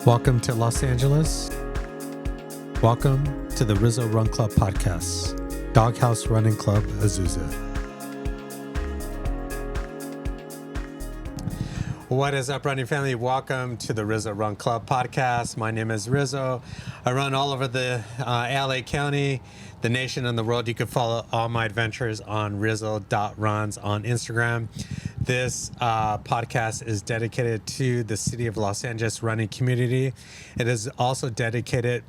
Welcome to Los Angeles. Welcome to the Rizzo Run Club podcast, Doghouse Running Club, Azusa. What is up, running family? Welcome to the Rizzo Run Club podcast. My name is Rizzo. I run all over the LA County, the nation, and the world. You can follow all my adventures on rizzo.runs on Instagram. This podcast is dedicated to the city of Los Angeles running community. It is also dedicated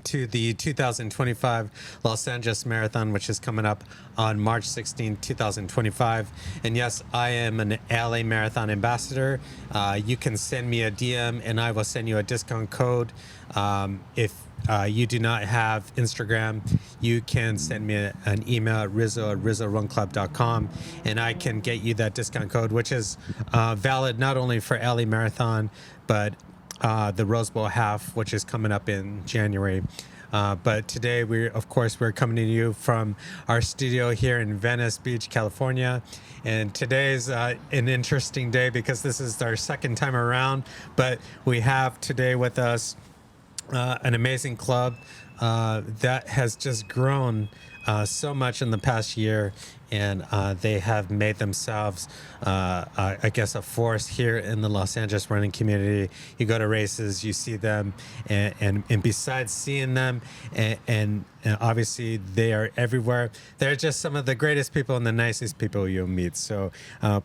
to the 2025 Los Angeles Marathon, which is coming up on March 16, 2025. And yes, I am an LA Marathon ambassador. You can send me a DM and I will send you a discount code. If you do not have Instagram, you can send me an email at rizzo@rizzorunclub.com and I can get you that discount code, which is valid not only for LA Marathon, but the Rose Bowl half, which is coming up in January. But today, we're coming to you from our studio here in Venice Beach, California. And today's an interesting day because this is our second time around. But we have today with us an amazing club that has just grown so much in the past year. And they have made themselves, I guess, a force here in the Los Angeles running community. You go to races, you see them, and besides seeing them, and obviously they are everywhere, they're just some of the greatest people and the nicest people you'll meet. So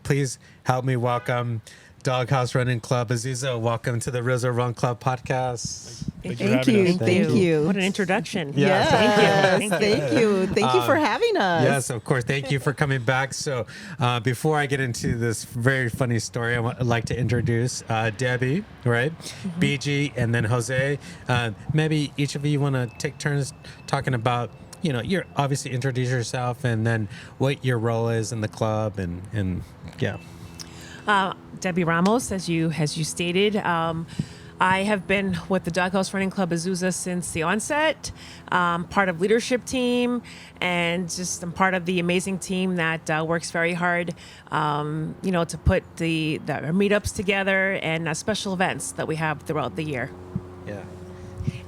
please help me welcome Doghouse Running Club Azusa. Welcome to the Rizzo Run Club podcast. Thank you. What an introduction. Yes. Thank you for having us. Yes, of course. Thank you for coming back. So before I get into this very funny story, I'd like to introduce Debbie, right? Mm-hmm. BG, and then Jose. Maybe each of you want to take turns talking about, you're obviously introduce yourself and then what your role is in the club and yeah. Debbie Ramos, as you stated. I have been with the Doghouse Running Club Azusa since the onset, part of leadership team, and just I'm part of the amazing team that works very hard, to put the meetups together and special events that we have throughout the year. Yeah.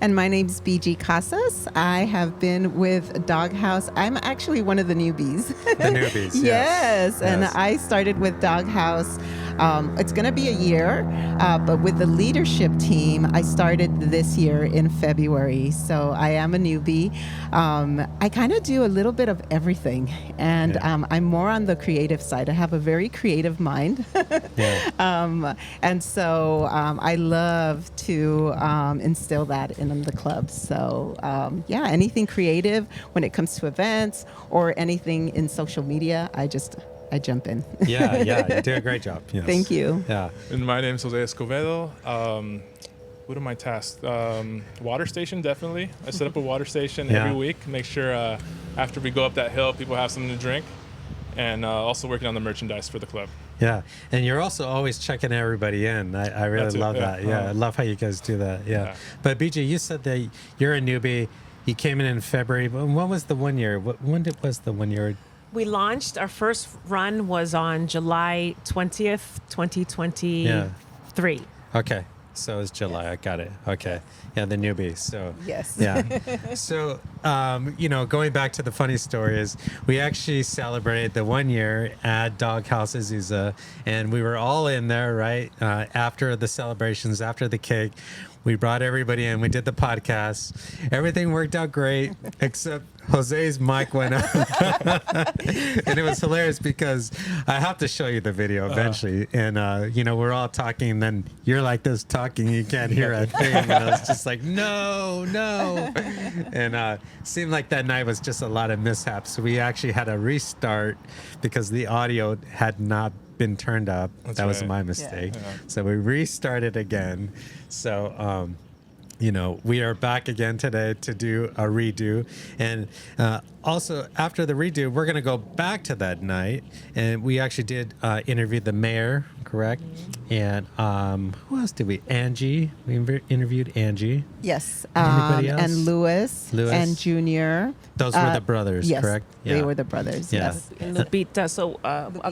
And my name's BG Casas. I have been with Doghouse. I'm actually one of the newbies. The newbies, yes. And I started with Doghouse. It's going to be a year, but with the leadership team, I started this year in February. So I am a newbie. I kind of do a little bit of everything, and I'm more on the creative side. I have a very creative mind. And so I love to instill that in the club. So anything creative when it comes to events or anything in social media, I jump in. Yeah, you do a great job. Yes. Thank you. Yeah. And my name's Jose Escobedo. What are my tasks? Water station, definitely. I set up a water station every week. Make sure after we go up that hill, people have something to drink. And also working on the merchandise for the club. Yeah, and you're also always checking everybody in. I really love that. Yeah, I love how you guys do that. Yeah. But BJ, you said that you're a newbie. You came in February. But when was the 1 year? When was the 1 year? We launched, our first run was on July 20th, 2023. Okay. So it's July. I got it. Okay. Yeah, the newbie. So yes. Yeah. So going back to the funny story is we actually celebrated the 1 year at Doghouse Azusa, and we were all in there, right? After the celebrations, after the cake, we brought everybody in. We did the podcast. Everything worked out great, except Jose's mic went out. And it was hilarious because I have to show you the video eventually. And, we're all talking, and then you're like this talking. You can't hear a thing. And I was just like, no. And seemed like that night was just a lot of mishaps. So we actually had to restart because the audio had not been turned up. That was my mistake. Yeah. So we restarted again. So, we are back again today to do a redo. And also, after the redo, we're going to go back to that night. And we actually did interview the mayor, correct? And who else did we? Angie. We interviewed Angie. Yes. Anybody else? And Louis and Junior. Those were the brothers, yes, correct? They were the brothers. Yeah. Yes. And Lupita, so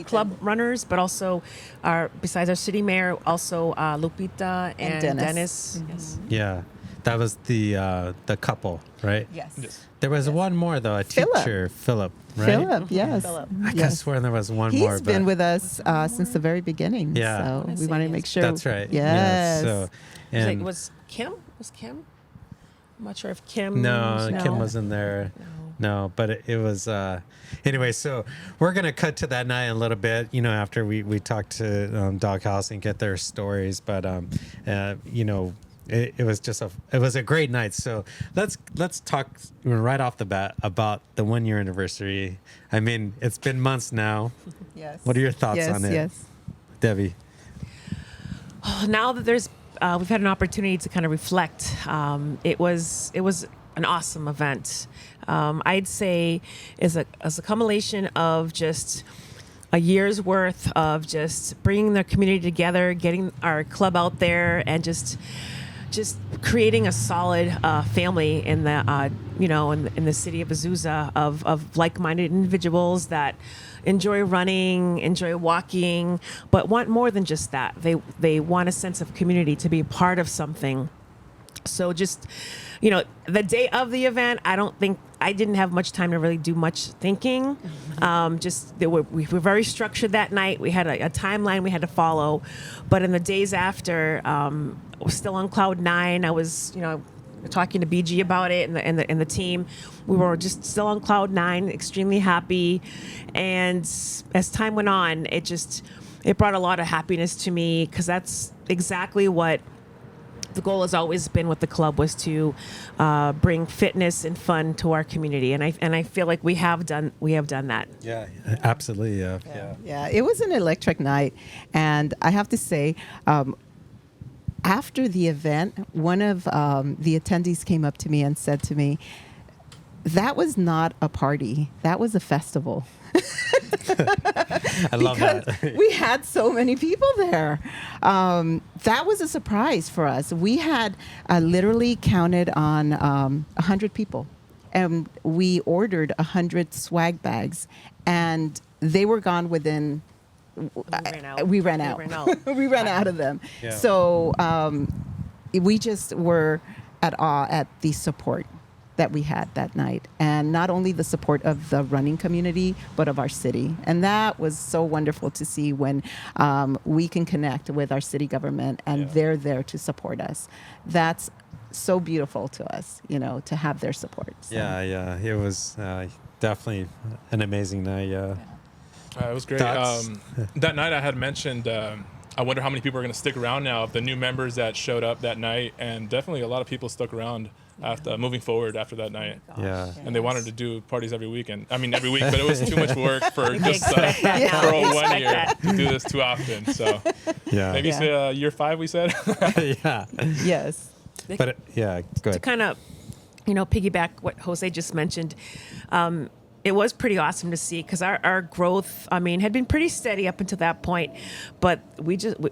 club runners, but also besides our city mayor, also Lupita and Dennis. Yes. Yeah, that was the couple, right? Yes. There was one more though, a teacher, Philip, right? Philip, yes. Philip. I could have sworn there was one more. He's been with us since the very beginning. Yeah. So we wanted to make sure. That's right. Yes. So, Like, and was Kim? I'm not sure if Kim. no, Kim wasn't there. No, but it was anyway. So we're gonna cut to that night in a little bit. You know, after we talk to Doghouse and get their stories. But you know, it was just it was a great night. So let's talk right off the bat about the 1 year anniversary. I mean, it's been months now. Yes. What are your thoughts on it, Yes. Debbie? Now that there's we've had an opportunity to kind of reflect. It was an awesome event. I'd say is a culmination of just a year's worth of just bringing the community together, getting our club out there, and just creating a solid family in the in the city of Azusa of like-minded individuals that enjoy running, enjoy walking, but want more than just that. They want a sense of community, to be a part of something. So just, the day of the event, I didn't have much time to really do much thinking. We were very structured that night. We had a timeline we had to follow, but in the days after, I was still on cloud nine. I was, talking to BG about it and the team. We were just still on cloud nine, extremely happy. And as time went on, it brought a lot of happiness to me, because that's exactly what the goal has always been with the club, was to bring fitness and fun to our community, and I feel like we have done that. Yeah, absolutely. Yeah, it was an electric night, and I have to say, after the event, one of the attendees came up to me and said to me, "That was not a party. That was a festival." I love that. We had so many people there. That was a surprise for us. We had literally counted on 100 people, and we ordered 100 swag bags, and they were gone within. We ran out. We ran out of them. Yeah. So we just were at awe at the support that we had that night, and not only the support of the running community, but of our city. And that was so wonderful to see, when we can connect with our city government and they're there to support us. That's so beautiful to us, to have their support. So. Yeah. It was definitely an amazing night. Yeah. It was great. That night I had mentioned, I wonder how many people are going to stick around now, of the new members that showed up that night, and definitely a lot of people stuck around after moving forward after that night. Yeah. And they wanted to do parties every week, but it was too much work for just for 1 year to do this too often. So maybe it's year 5, we said. Yeah. Yes. But go ahead. To kind of, piggyback what Jose just mentioned, it was pretty awesome to see, because our growth, had been pretty steady up until that point, but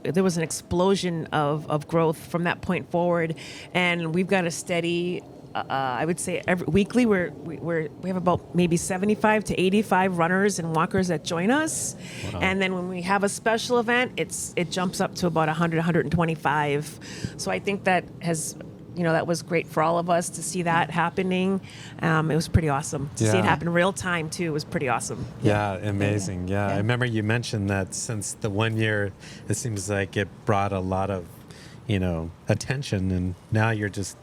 there was an explosion of growth from that point forward, and we've got a steady. I would say weekly we have about maybe 75 to 85 runners and walkers that join us. Wow. And then when we have a special event, it jumps up to about 100, 125. So I think that has. That was great for all of us to see that happening. It was pretty awesome to see it happen real time too. It was pretty awesome. Yeah, amazing. Yeah, I remember you mentioned that since the 1 year, it seems like it brought a lot of, attention, and now you're just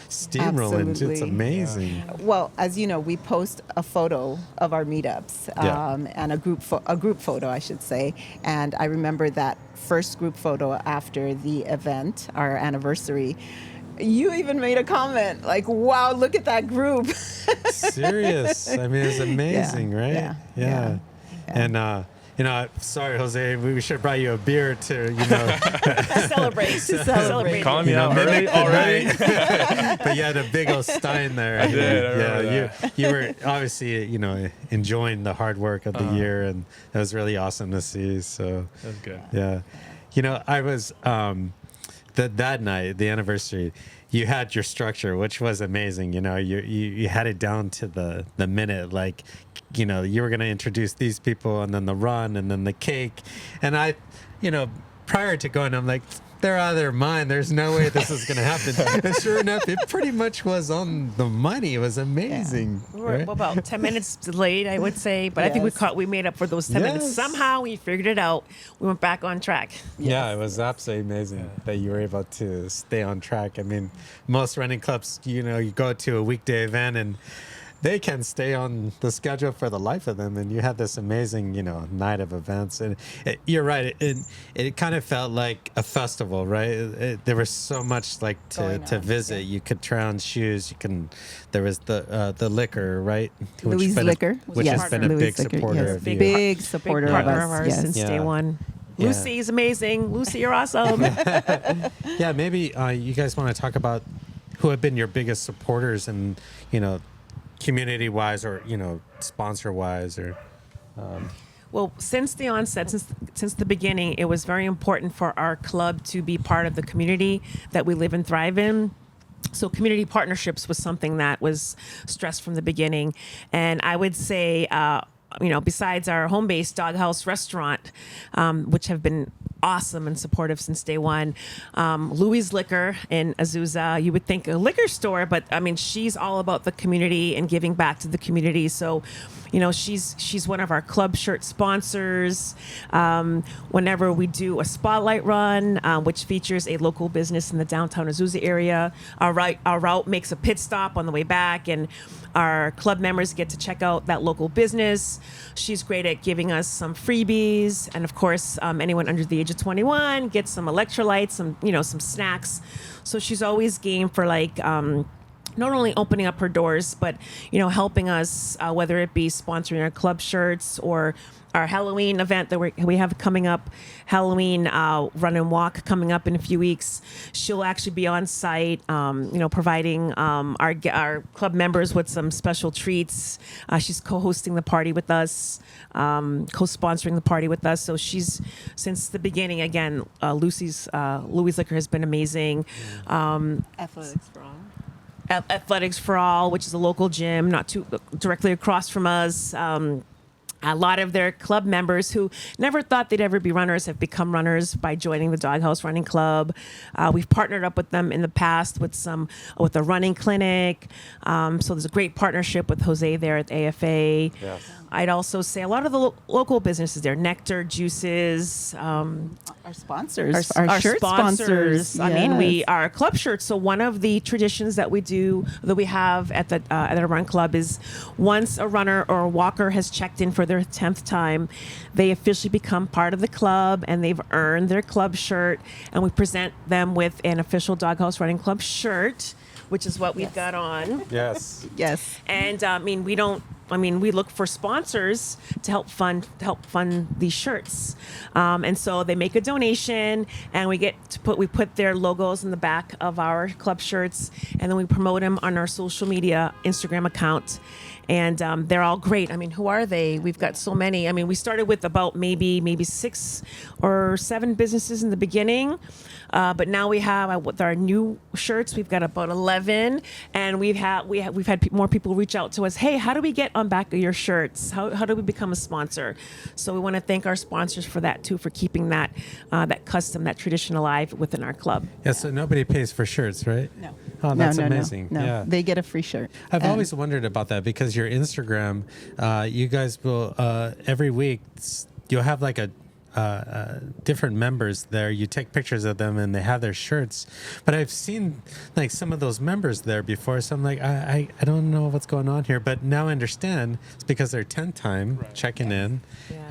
steamrolling. Absolutely. It's amazing. Yeah. Well, as you know, we post a photo of our meetups and a group photo, I should say. And I remember that first group photo after the event, our anniversary. You even made a comment like, "Wow, look at that group." Serious. It's amazing, right? Yeah. And Sorry, Jose, we should have brought you a beer to, celebrate. Calling me out early already. But you had a big old stein there. I did. I remember you were obviously, enjoying the hard work of the year, and it was really awesome to see. So That's good. Yeah. I was, that night, the anniversary, you had your structure, which was amazing. You had it down to the minute, like, you were going to introduce these people, and then the run, and then the cake. And I, prior to going, I'm like, they're out of their mind. There's no way this is going to happen. And sure enough, it pretty much was on the money. It was amazing. Yeah. We were about 10 minutes delayed, I would say, but I think we made up for those 10 minutes. Somehow we figured it out. We went back on track. Yeah, it was absolutely amazing that you were able to stay on track. I mean, most running clubs, you go to a weekday event and they can stay on the schedule for the life of them, and you had this amazing, night of events. And you're right, it kind of felt like a festival, right? There was so much like to visit. You could try on shoes. There was the liquor, right? Louis Liquor, which has been a big supporter of you. Big supporter big partner of us, of ours since day one. Yeah. Lucy's amazing. Lucy, you're awesome. Yeah, maybe you guys want to talk about who have been your biggest supporters, and community-wise, or sponsor-wise, or Well, since the onset, since the beginning, it was very important for our club to be part of the community that we live and thrive in. So community partnerships was something that was stressed from the beginning. And I would say, besides our home-based Doghouse restaurant, which have been awesome and supportive since day one. Louis Liquor in Azusa, you would think a liquor store, but I mean, she's all about the community and giving back to the community. So, she's one of our club shirt sponsors. Whenever we do a spotlight run, which features a local business in the downtown Azusa area, our route makes a pit stop on the way back, and our club members get to check out that local business. She's great at giving us some freebies, and of course, anyone under the age of 21 gets some electrolytes, some snacks. So she's always game for not only opening up her doors, but helping us, whether it be sponsoring our club shirts or our Halloween event that we have coming up, Halloween run and walk coming up in a few weeks. She'll actually be on site, providing our club members with some special treats. She's co-hosting the party with us, co-sponsoring the party with us. So she's, since the beginning, again, Louis Liquor has been amazing. Athletics for All, which is a local gym, not too directly across from us. A lot of their club members who never thought they'd ever be runners have become runners by joining the Doghouse Running Club. We've partnered up with them in the past with a running clinic. So there's a great partnership with Jose there at AFA. Yes. I'd also say a lot of the local businesses there, Nectar, Juices, our sponsors, our shirt sponsors. I mean, our club shirts. So one of the traditions that we have at our run club is once a runner or a walker has checked in for their 10th time, they officially become part of the club and they've earned their club shirt, and we present them with an official Doghouse Running Club shirt, which is what we've got on. Yes. And we look for sponsors to help fund these shirts, and so they make a donation, and we put their logos in the back of our club shirts, and then we promote them on our social media Instagram account, and they're all great. I mean, who are they? We've got so many. I mean, we started with about maybe 6 or 7 businesses in the beginning. But now we have with our new shirts, we've got about 11, and we've had more people reach out to us. Hey, how do we get on back of your shirts? How do we become a sponsor? So we want to thank our sponsors for that too, for keeping that custom, that tradition alive within our club. Yeah. So nobody pays for shirts, right? No. Oh, that's amazing. No. Yeah. They get a free shirt. I've always wondered about that, because your Instagram, you guys will every week you'll have like a different members there. You take pictures of them and they have their shirts. But I've seen like some of those members there before, so I'm like, I don't know what's going on here. But now I understand it's because they're 10 time checking in,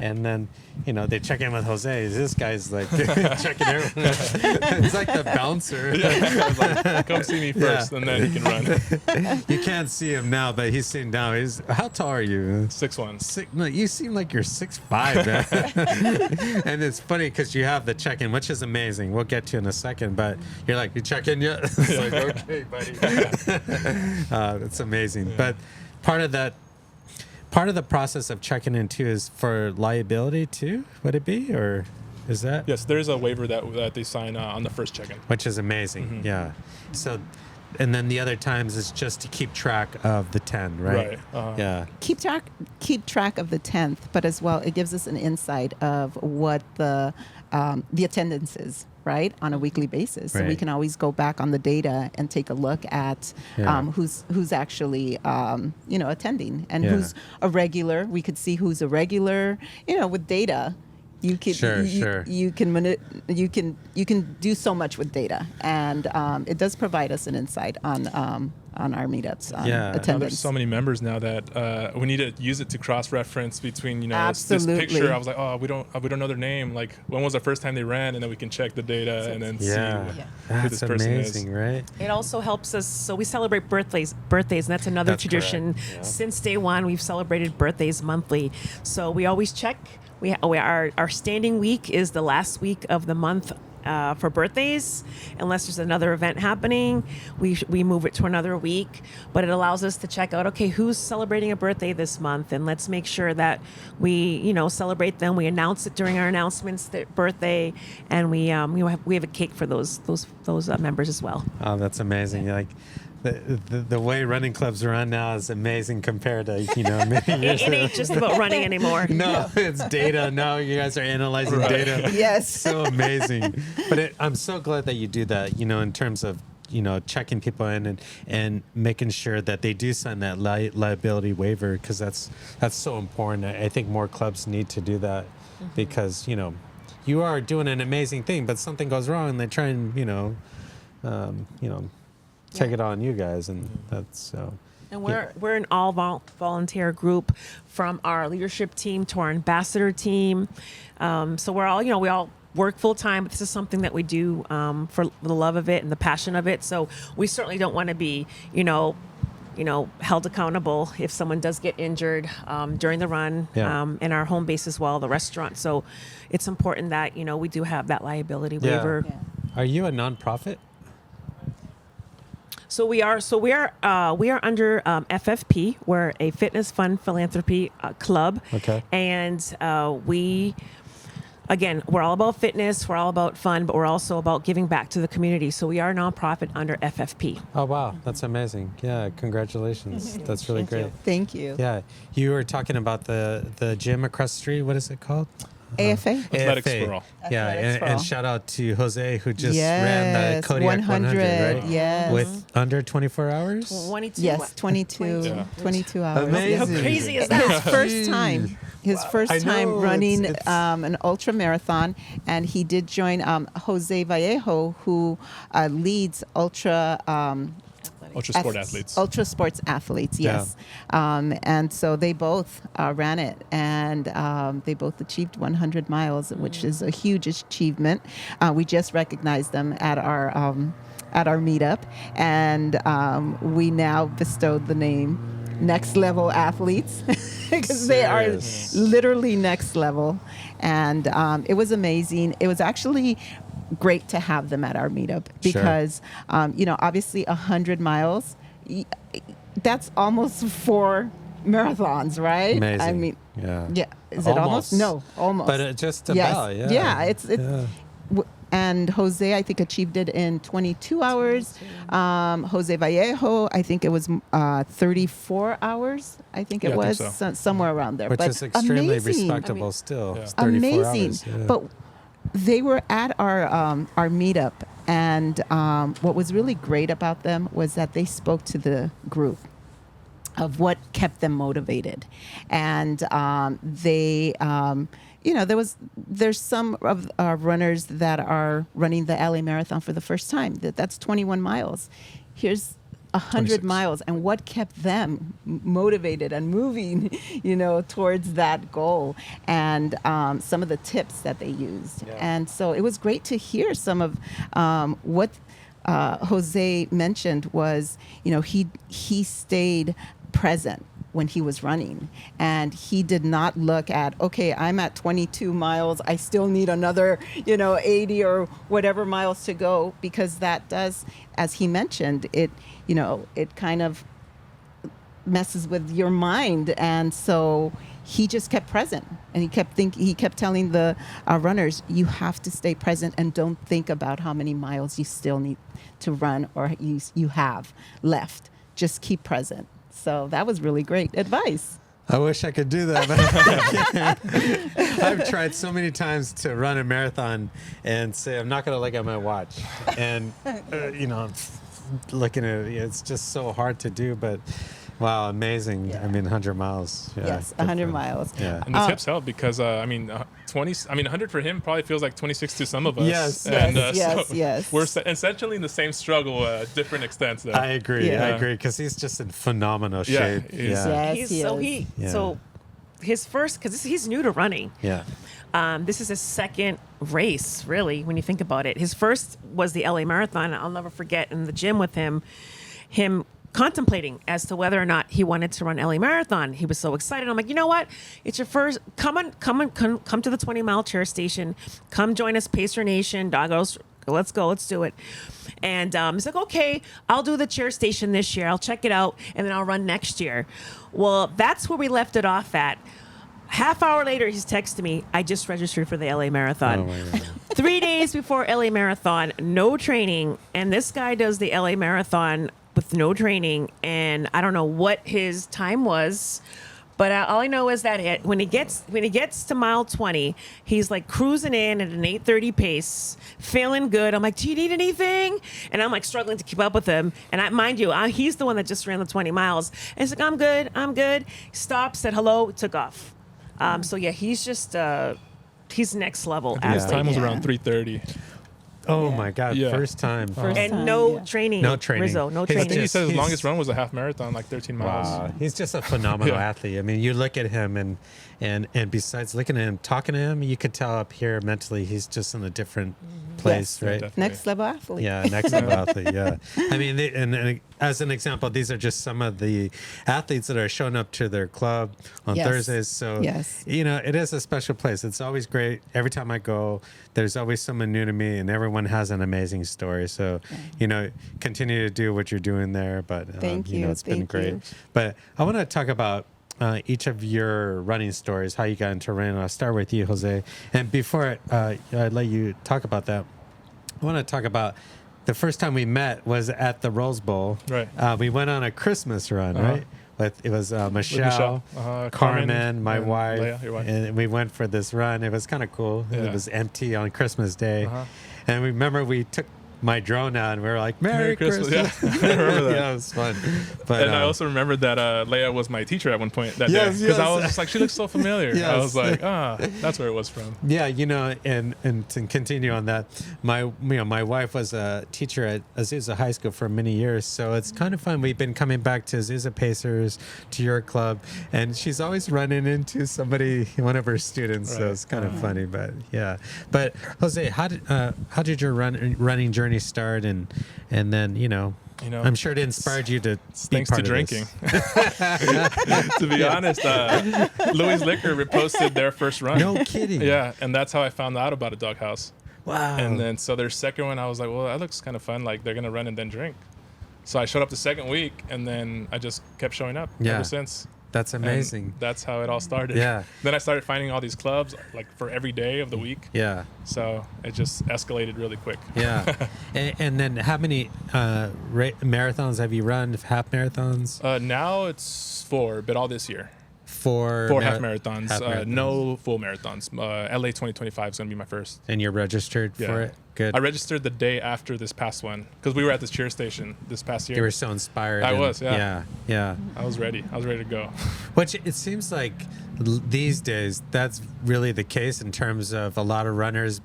and then they check in with Jose. This guy's like checking everyone. It's like the bouncer. Like, come see me first, and then he can run. You can't see him now, but he's sitting down. How tall are you? 6'1". No, you seem like you're 6'5", man. And it's funny because you have the check-in, which is amazing. We'll get to in a second, but you're like, you check in yet? It's like, okay, buddy. It's amazing. But part of the process of checking in too is for liability too. Would it be, or is that? Yes, there's a waiver that they sign on the first check-in, which is amazing. Yeah. So. And then the other times is just to keep track of the 10, right? Right. Yeah. Keep track of the 10th, but as well, it gives us an insight of what the attendance is, right, on a weekly basis. So we can always go back on the data and take a look at who's actually attending and who's a regular. We could see who's a regular, with data. You can you can do so much with data, and it does provide us an insight on our meetups attendance. There's so many members now that we need to use it to cross-reference between this Absolutely. picture. I was like, oh, we don't know their name. Like, when was the first time they ran, and then we can check the data and then see who this person amazing, is. Right? It also helps us. So we celebrate birthdays, and that's another tradition. Yeah. Since day one, we've celebrated birthdays monthly. So we always check. Our standing week is the last week of the month for birthdays. Unless there's another event happening, we move it to another week. But it allows us to check out, okay, who's celebrating a birthday this month, and let's make sure that we celebrate them. We announce it during our announcements, their birthday, and we have a cake for those members as well. Oh, that's amazing! Like. The way running clubs run now is amazing compared to many years It ain't just about running anymore. No, it's data. Now you guys are analyzing data. Yes, so amazing. But I'm so glad that you do that. In terms of checking people in and making sure that they do sign that liability waiver, because that's so important. I think more clubs need to do that because you are doing an amazing thing, but something goes wrong and they try and take it on you guys, and that's so. And we're an all volunteer group, from our leadership team to our ambassador team. So we're all we all work full time, but this is something that we do for the love of it and the passion of it. So we certainly don't want to be held accountable if someone does get injured during the run, in our home base as well, the restaurant. So it's important that we do have that liability waiver. Yeah. Are you a nonprofit? So we are under FFP. We're a fitness fund philanthropy club. Okay. And we're all about fitness. We're all about fun, but we're also about giving back to the community. So we are a nonprofit under FFP. Oh wow, that's amazing! Yeah, congratulations. That's really great. Thank you. Yeah, you were talking about the gym across the street. What is it called? AFA. Athletics for All. Yeah, Athletics for and All. shout out to Jose, who just ran the Kodiak 100, right? Yes. With under 24 hours? 22. Yes, 22 hours. Amazing. How crazy is that? His first time. His first I time know, running it's- an ultra marathon, and he did join Jose Vallejo, who leads ultra sports athletes. Yes, and so they both ran it, and they both achieved 100 miles, which is a huge achievement. We just recognized them at our meetup, and we now bestowed the name Next Level Athletes because they are literally next level, and it was amazing. It was actually great to have them at our meetup because, obviously 100 miles, that's almost 4 marathons, right? Amazing. I mean, yeah. Is it almost? No, almost. But just about, yes. Yeah, it's and Jose, I think, achieved it in 22 hours. Jose Vallejo, I think it was 34 hours. I think it was think so. somewhere around there. Which but is extremely amazing. respectable still. Yeah. It's 34 Amazing. hours, yeah. But they were at our meetup, and what was really great about them was that they spoke to the group of what kept them motivated, and they there's some of our runners that are running the LA Marathon for the first time. That's 21 miles. Here's 100 26. miles, and what kept them motivated and moving, towards that goal, and some of the tips that they used. Yeah. And so it was great to hear some of what Jose mentioned was, he stayed present when he was running, and he did not look at, okay, I'm at 22 miles, I still need another 80 or whatever miles to go, because that does, as he mentioned, it kind of messes with your mind. And so he just kept present, and he kept telling the runners, you have to stay present and don't think about how many miles you still need to run or you have left. Just keep present. So that was really great advice. I wish I could do that, but I can't. I've tried so many times to run a marathon and say, I'm not going to look at my watch. And, I'm looking at it, it's just so hard to do, but wow, amazing. Yeah. 100 miles. Yeah, Yes, 100 miles. Yeah. And the tips help because 100 for him probably feels like 26 to some of us. Yes. And, Yes. We're essentially in the same struggle, different extents. Though. I agree. Yeah. I agree, because he's just in phenomenal Yeah, shape. he's- Yes, So his first, because he's new to running. Yeah. This is his second race, really, when you think about it. His first was the LA Marathon. I'll never forget in the gym with him contemplating as to whether or not he wanted to run LA Marathon. He was so excited. I'm like, you know what? It's your first. Come to the 20-mile chair station. Come join us, Pacer Nation, Doggos. Let's go. Let's do it. And he's like, okay, I'll do the chair station this year. I'll check it out, and then I'll run next year. Well, that's where we left it off at. Half hour later, he's texting me, I just registered for the LA Marathon. Oh, my God. 3 days before LA Marathon, no training. And this guy does the LA Marathon with no training. And I don't know what his time was, but all I know is that when he gets to mile 20, he's like cruising in at an 8:30 pace, feeling good. I'm like, do you need anything? And I'm like struggling to keep up with him. And mind you, he's the one that just ran the 20 miles. And he's like, I'm good. Stopped, said hello, took off. So yeah, he's just he's next level. His athlete. time was Yeah. around 3:30. Oh, Yeah. my God. Yeah. First time. And time, no yeah. training. No training. Rizzo, no His I training. think he said his He's- longest run was a half marathon, like 13 miles. Wow, he's just a phenomenal Yeah. athlete. You look at him and besides looking at him, talking to him, you could tell up here mentally he's just in a different place, Yes. right? Definitely. Next level athlete. Yeah, next level athlete. Yeah, and as an example, these are just some of the athletes that are showing up to their club on Yes. Thursdays. So Yes. it is a special place. It's always great. Every time I go, there's always someone new to me, and everyone has an amazing story. So, continue to do what you're doing there. But Thank you. it's been Thank great. you. But I want to talk about each of your running stories, how you got into running. I'll start with you, Jose. And before I let you talk about that, I want to talk about the first time we met was at the Rose Bowl. Right. We went on a Christmas run, Uh-huh. right? It was Michelle, Michelle, Carmen, my and wife, Leia, your wife. and we went for this run. It was kind of cool. Yeah. It was empty on Christmas Day. Uh-huh. And we remember we took my drone out and we were like, Merry Christmas. Yeah, I remember that. Yeah, it was fun. But, And I also remembered that Leia was my teacher at one point that Yes, day. Because I yes. was just like, she looks so familiar. Yes. I was like, that's where it was from. yeah, and to continue on that, my wife was a teacher at Azusa High School for many years, so it's kind of fun. We've been coming back to Azusa Pacers, to your club, and she's always running into one of her students, so Right. it's kind of funny. But yeah, but Jose, how did your running journey start, and then I'm sure it inspired you to be Thanks part to of drinking. this. To be honest, Louis Liquor reposted their first run. No kidding. Yeah, and that's how I found out about a Doghouse. Wow. And then so their second one, I was like, well, that looks kind of fun. Like they're gonna run and then drink. So I showed up the second week, and then I just kept showing up Yeah. ever since. That's And amazing. that's how it all started. Yeah. Then I started finding all these clubs like for every day of the week. Yeah. So it just escalated really quick. Yeah. and then how many marathons have you run? Half marathons? Now it's 4, but all this year. 4 half marathons, no full marathons. LA 2025 is going to be my first. And you're registered for it? Good. I registered the day after this past one because we were at the cheer station this past year. You were so inspired. I was, Yeah. I was ready. I was ready to go. Which it seems like these days that's really the case in terms of a lot of runners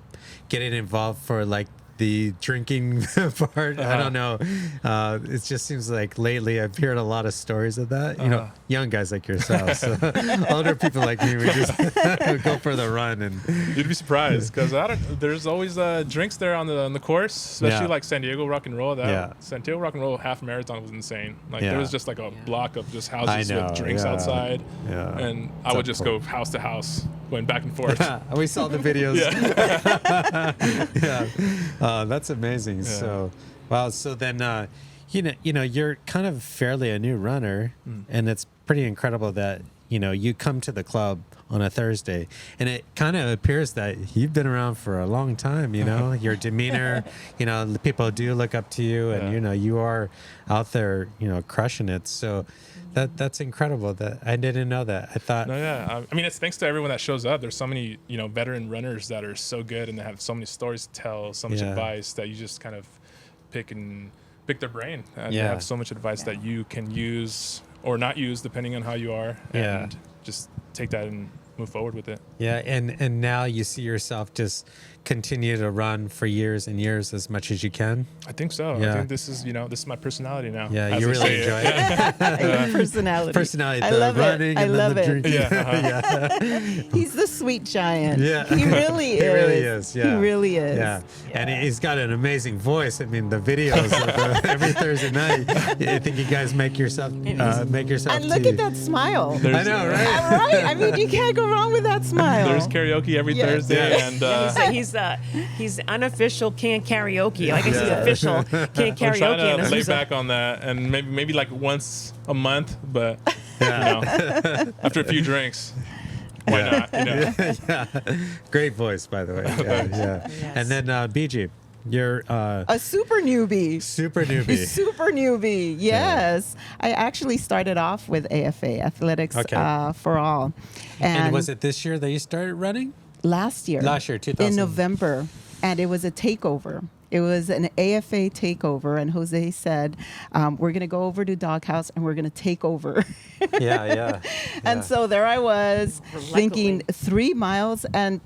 getting involved for like the drinking part. I don't know. It just seems like lately I've heard a lot of stories of that. You know, young guys like yourself. So older people like me, we just go for the run. And you'd be surprised because there's always drinks there on the course, especially like San Diego Rock and Roll. San Diego Rock and Roll half marathon was insane. Like there was just like a block of just houses with drinks outside, and I would just go house to house, going back and forth. We saw the videos. That's amazing. Yeah. So, wow. So then, you know, you're kind of fairly a new runner, and it's pretty incredible that you come to the club on a Thursday, and it kind of appears that you've been around for a long time. You know, your demeanor, people do look up to you, and you are out there, crushing it. So. That's incredible. That I didn't know that. I thought. No, yeah. I mean, it's thanks to everyone that shows up. There's so many, veteran runners that are so good and they have so many stories to tell, so much advice that you just kind of pick their brain. And they have so much advice that you can use or not use depending on how you are, and just take that and move forward with it. Yeah, and now you see yourself just continue to run for years and years as much as you can. I think so. Yeah. I think this is my personality now. Yeah, you really enjoy it. Personality. I love running. I love it. Drinking. He's the sweet giant. Yeah, he really is. He really is. Yeah, he really is. Yeah, and he's got an amazing voice. I mean, the videos of every Thursday night. I think you guys make yourself. And look at that smile. I know, right? Right. I mean, you can't go wrong with that smile. There's karaoke every Thursday, and he's unofficial king of karaoke. I guess he's official king of karaoke. I'm trying to lay back on that, and maybe like once a month, but after a few drinks. Why not? Great voice, by the way. Yes. And then BG, you're a super newbie. Super newbie. Yes. I actually started off with AFA, Athletics for All. And was it this year that you started running? Last year, 2000. in November, and it was a takeover. It was an AFA takeover, and Jose said, we're going to go over to Doghouse, and we're going to take over. And so there I was, thinking 3 miles, and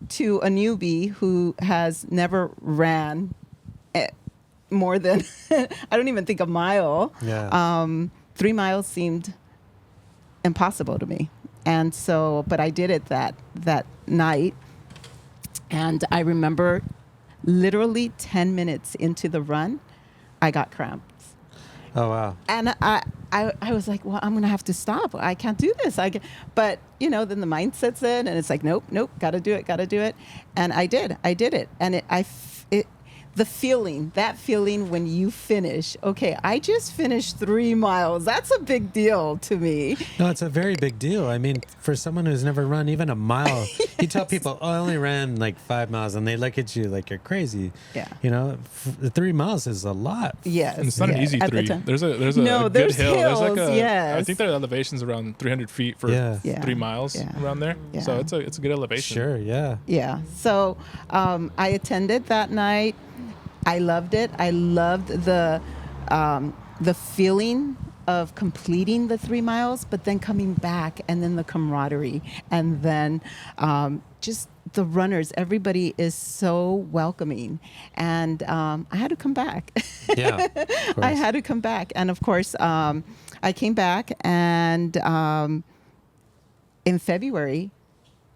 to a newbie who has never ran more than, I don't even think a mile, 3 miles seemed impossible to me. And so, but I did it that night. And I remember literally 10 minutes into the run, I got cramps. Oh, wow. And I was like, well, I'm going to have to stop. I can't do this. But, then the mind sets in and it's like, nope, got to do it. And I did it. And that feeling when you finish, okay, I just finished 3 miles. That's a big deal to me. No, it's a very big deal. I mean, for someone who's never run even a mile, you tell people, I only ran like 5 miles, and they look at you like you're crazy. Yeah. 3 miles is a lot. Yes. And it's not an easy 3. There's a good hill. Hills, there's like I think there are elevations around 300 feet for 3 miles around there. Yeah. So it's a good elevation. Sure, yeah. Yeah. So I attended that night. I loved it. I loved the feeling of completing the 3 miles, but then coming back, and then the camaraderie, and then just the runners. Everybody is so welcoming, and I had to come back. Yeah, I had to come back, and of course, I came back, and in February.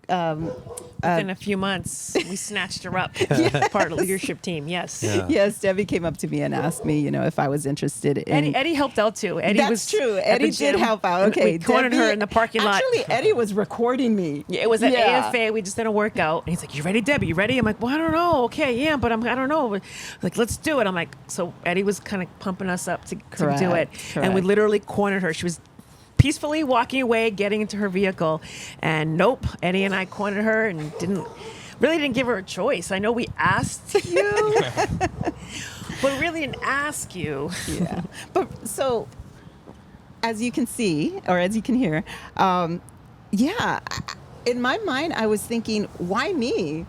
Within a few months, we snatched her up. Part of the leadership team. Yes. Yeah. Yes. Debbie came up to me and asked me, if I was interested in. Eddie helped out too. That's true. Eddie did help out. Okay. We cornered her in the parking lot. Actually, Eddie was recording me. It was at AFA. We just did a workout, and he's like, "You ready, Debbie? You ready?" I'm like, "Well, I don't know. Okay, yeah, but I don't know." Like, let's do it. I'm like, so Eddie was kind of pumping us up to do it, and we literally cornered her. She was peacefully walking away, getting into her vehicle, and nope, Eddie and I cornered her and didn't give her a choice. I know we asked you, but really didn't ask you. Yeah. But so, as you can see, or as you can hear, Yeah. In my mind, I was thinking, why me?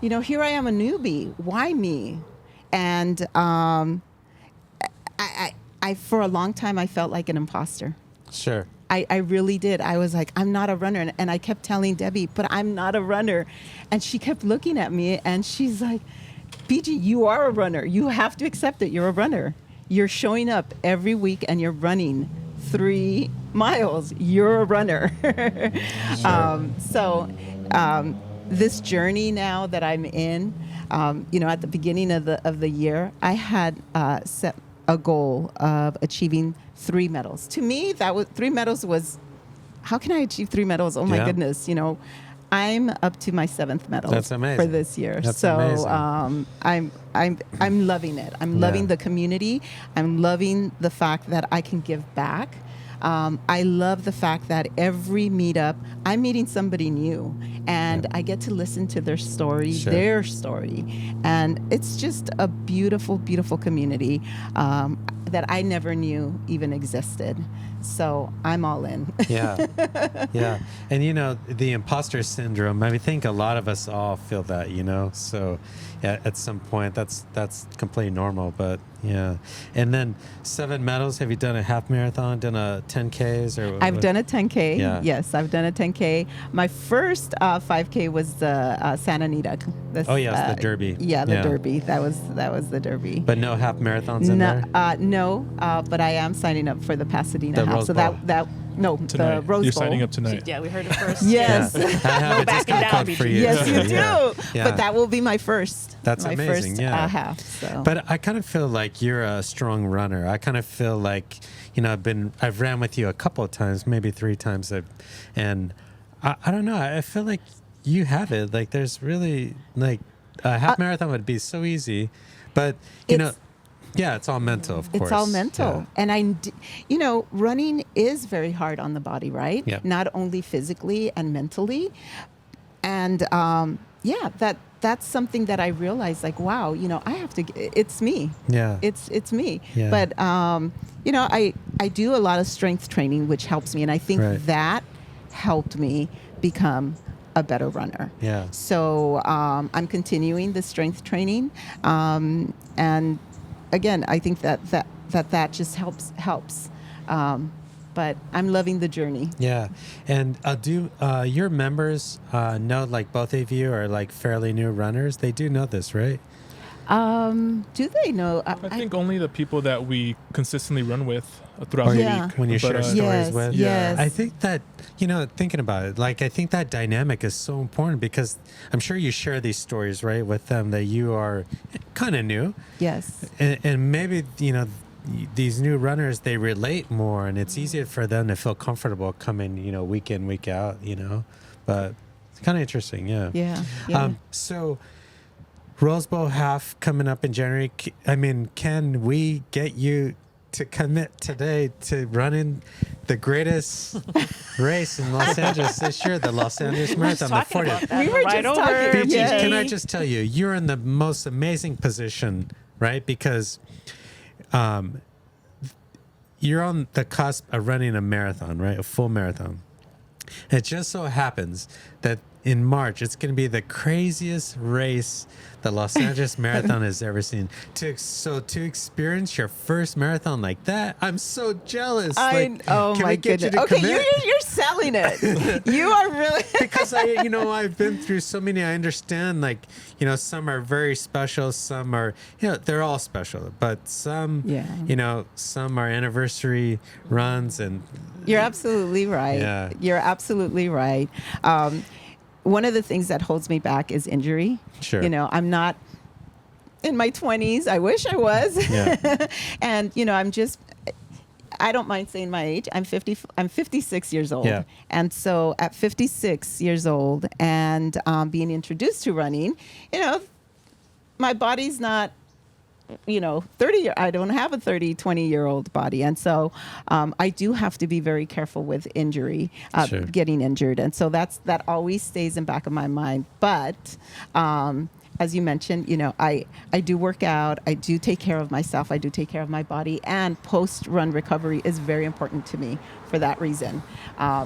Here I am, a newbie. Why me? And I for a long time, I felt like an imposter. Sure. I really did. I was like, I'm not a runner. And I kept telling Debbie, but I'm not a runner. And she kept looking at me and she's like, BG, you are a runner. You have to accept it. You're a runner. You're showing up every week and you're running 3 miles. You're a runner. Sure. This journey now that I'm in, at the beginning of the year, I had set a goal of achieving 3 medals. To me, that was 3 medals was, how can I achieve 3 medals? Oh my goodness, I'm up to my 7th medal. That's amazing. For this year. That's so amazing. I'm loving it. I'm loving the community. I'm loving the fact that I can give back. I love the fact that every meetup, I'm meeting somebody new and I get to listen to their story, their story. And it's just a beautiful, beautiful community that I never knew even existed. So I'm all in. Yeah. And, the imposter syndrome, I think a lot of us all feel that, so at some point that's completely normal, but yeah. And then 7 medals. Have you done a half marathon, done a 10Ks or? I've done a 10K. Yeah. Yes, I've done a 10K. My first 5K was the Santa Anita. The Derby. Yeah, the Derby. That was the Derby. But no half marathons in there? No, but I am signing up for the Pasadena half. Rose so Bowl. the Rose Bowl. You're signing up tonight. Yeah, we heard it first. Yes. Yeah. I have a discount down, code for BG. you. Yes, you do. Yeah. But that will be my first. That's my amazing. First, yeah. half. So. But I kind of feel like you're a strong runner. I kind of feel like, I've ran with you a couple of times, maybe 3 times. And I don't know. I feel like you have it. Like there's really like a half marathon would be so easy, but it's all mental, of course. It's all mental. Yeah. And running is very hard on the body, right? Yeah. Not only physically and mentally. And that's something that I realized, like, wow, I have to, it's me. Yeah. It's me. Yeah. But, I do a lot of strength training, which helps me. And I think that helped me become a better runner. Yeah. So I'm continuing the strength training. And again, I think that just helps. But I'm loving the journey. Yeah. And do your members know, like both of you are like fairly new runners? They do know this, right? Do they know? I think only the people that we consistently run with throughout the week. When you share stories with. Yes. I think that, thinking about it, like I think that dynamic is so important because I'm sure you share these stories, right, with them that you are kind of new. Yes. And maybe, these new runners, they relate more and it's easier for them to feel comfortable coming, week in, week out, but it's kind of interesting. Yeah. Yeah. So Rose Bowl half coming up in January. Can we get you to commit today to running the greatest race in Los Angeles this year, the Los Angeles Marathon, the 40th? We were just talking. BG, Yes. can I just tell you, you're in the most amazing position, right? Because you're on the cusp of running a marathon, right? A full marathon. It just so happens that in March, it's going to be the craziest race the Los Angeles Marathon has ever seen. To experience your first marathon like that, I'm so jealous. Oh my goodness. Okay, you're selling it. You are really because I've been through so many. I understand, some are very special, some are, they're all special, but some, some are anniversary runs, and you're absolutely right. Yeah. You're absolutely right. One of the things that holds me back is injury. Sure. I'm not in my 20s. I wish I was. Yeah. And, I don't mind saying my age. I'm 56 years old. Yeah. And so at 56 years old and being introduced to running, my body's not 30, I don't have a 20-year-old body. And so I do have to be very careful with injury, getting injured. And so that always stays in back of my mind. But as you mentioned, I do work out. I do take care of myself. I do take care of my body. And post-run recovery is very important to me for that reason,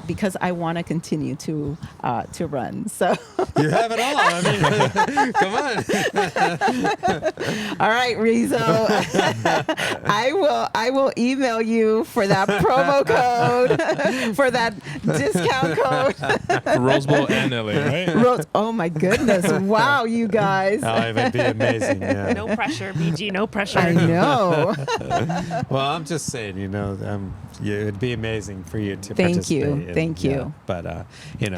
because I want to continue to run. So you have it all. Come on. All right, Rizzo. I will email you for that promo code, for that discount code. For Rose Bowl and LA, right? Oh my goodness! Wow, you guys. Oh, it would be amazing. Yeah. No pressure, BG. No pressure. I know. Well, I'm just saying, it'd be amazing for you to Thank participate. Thank you. But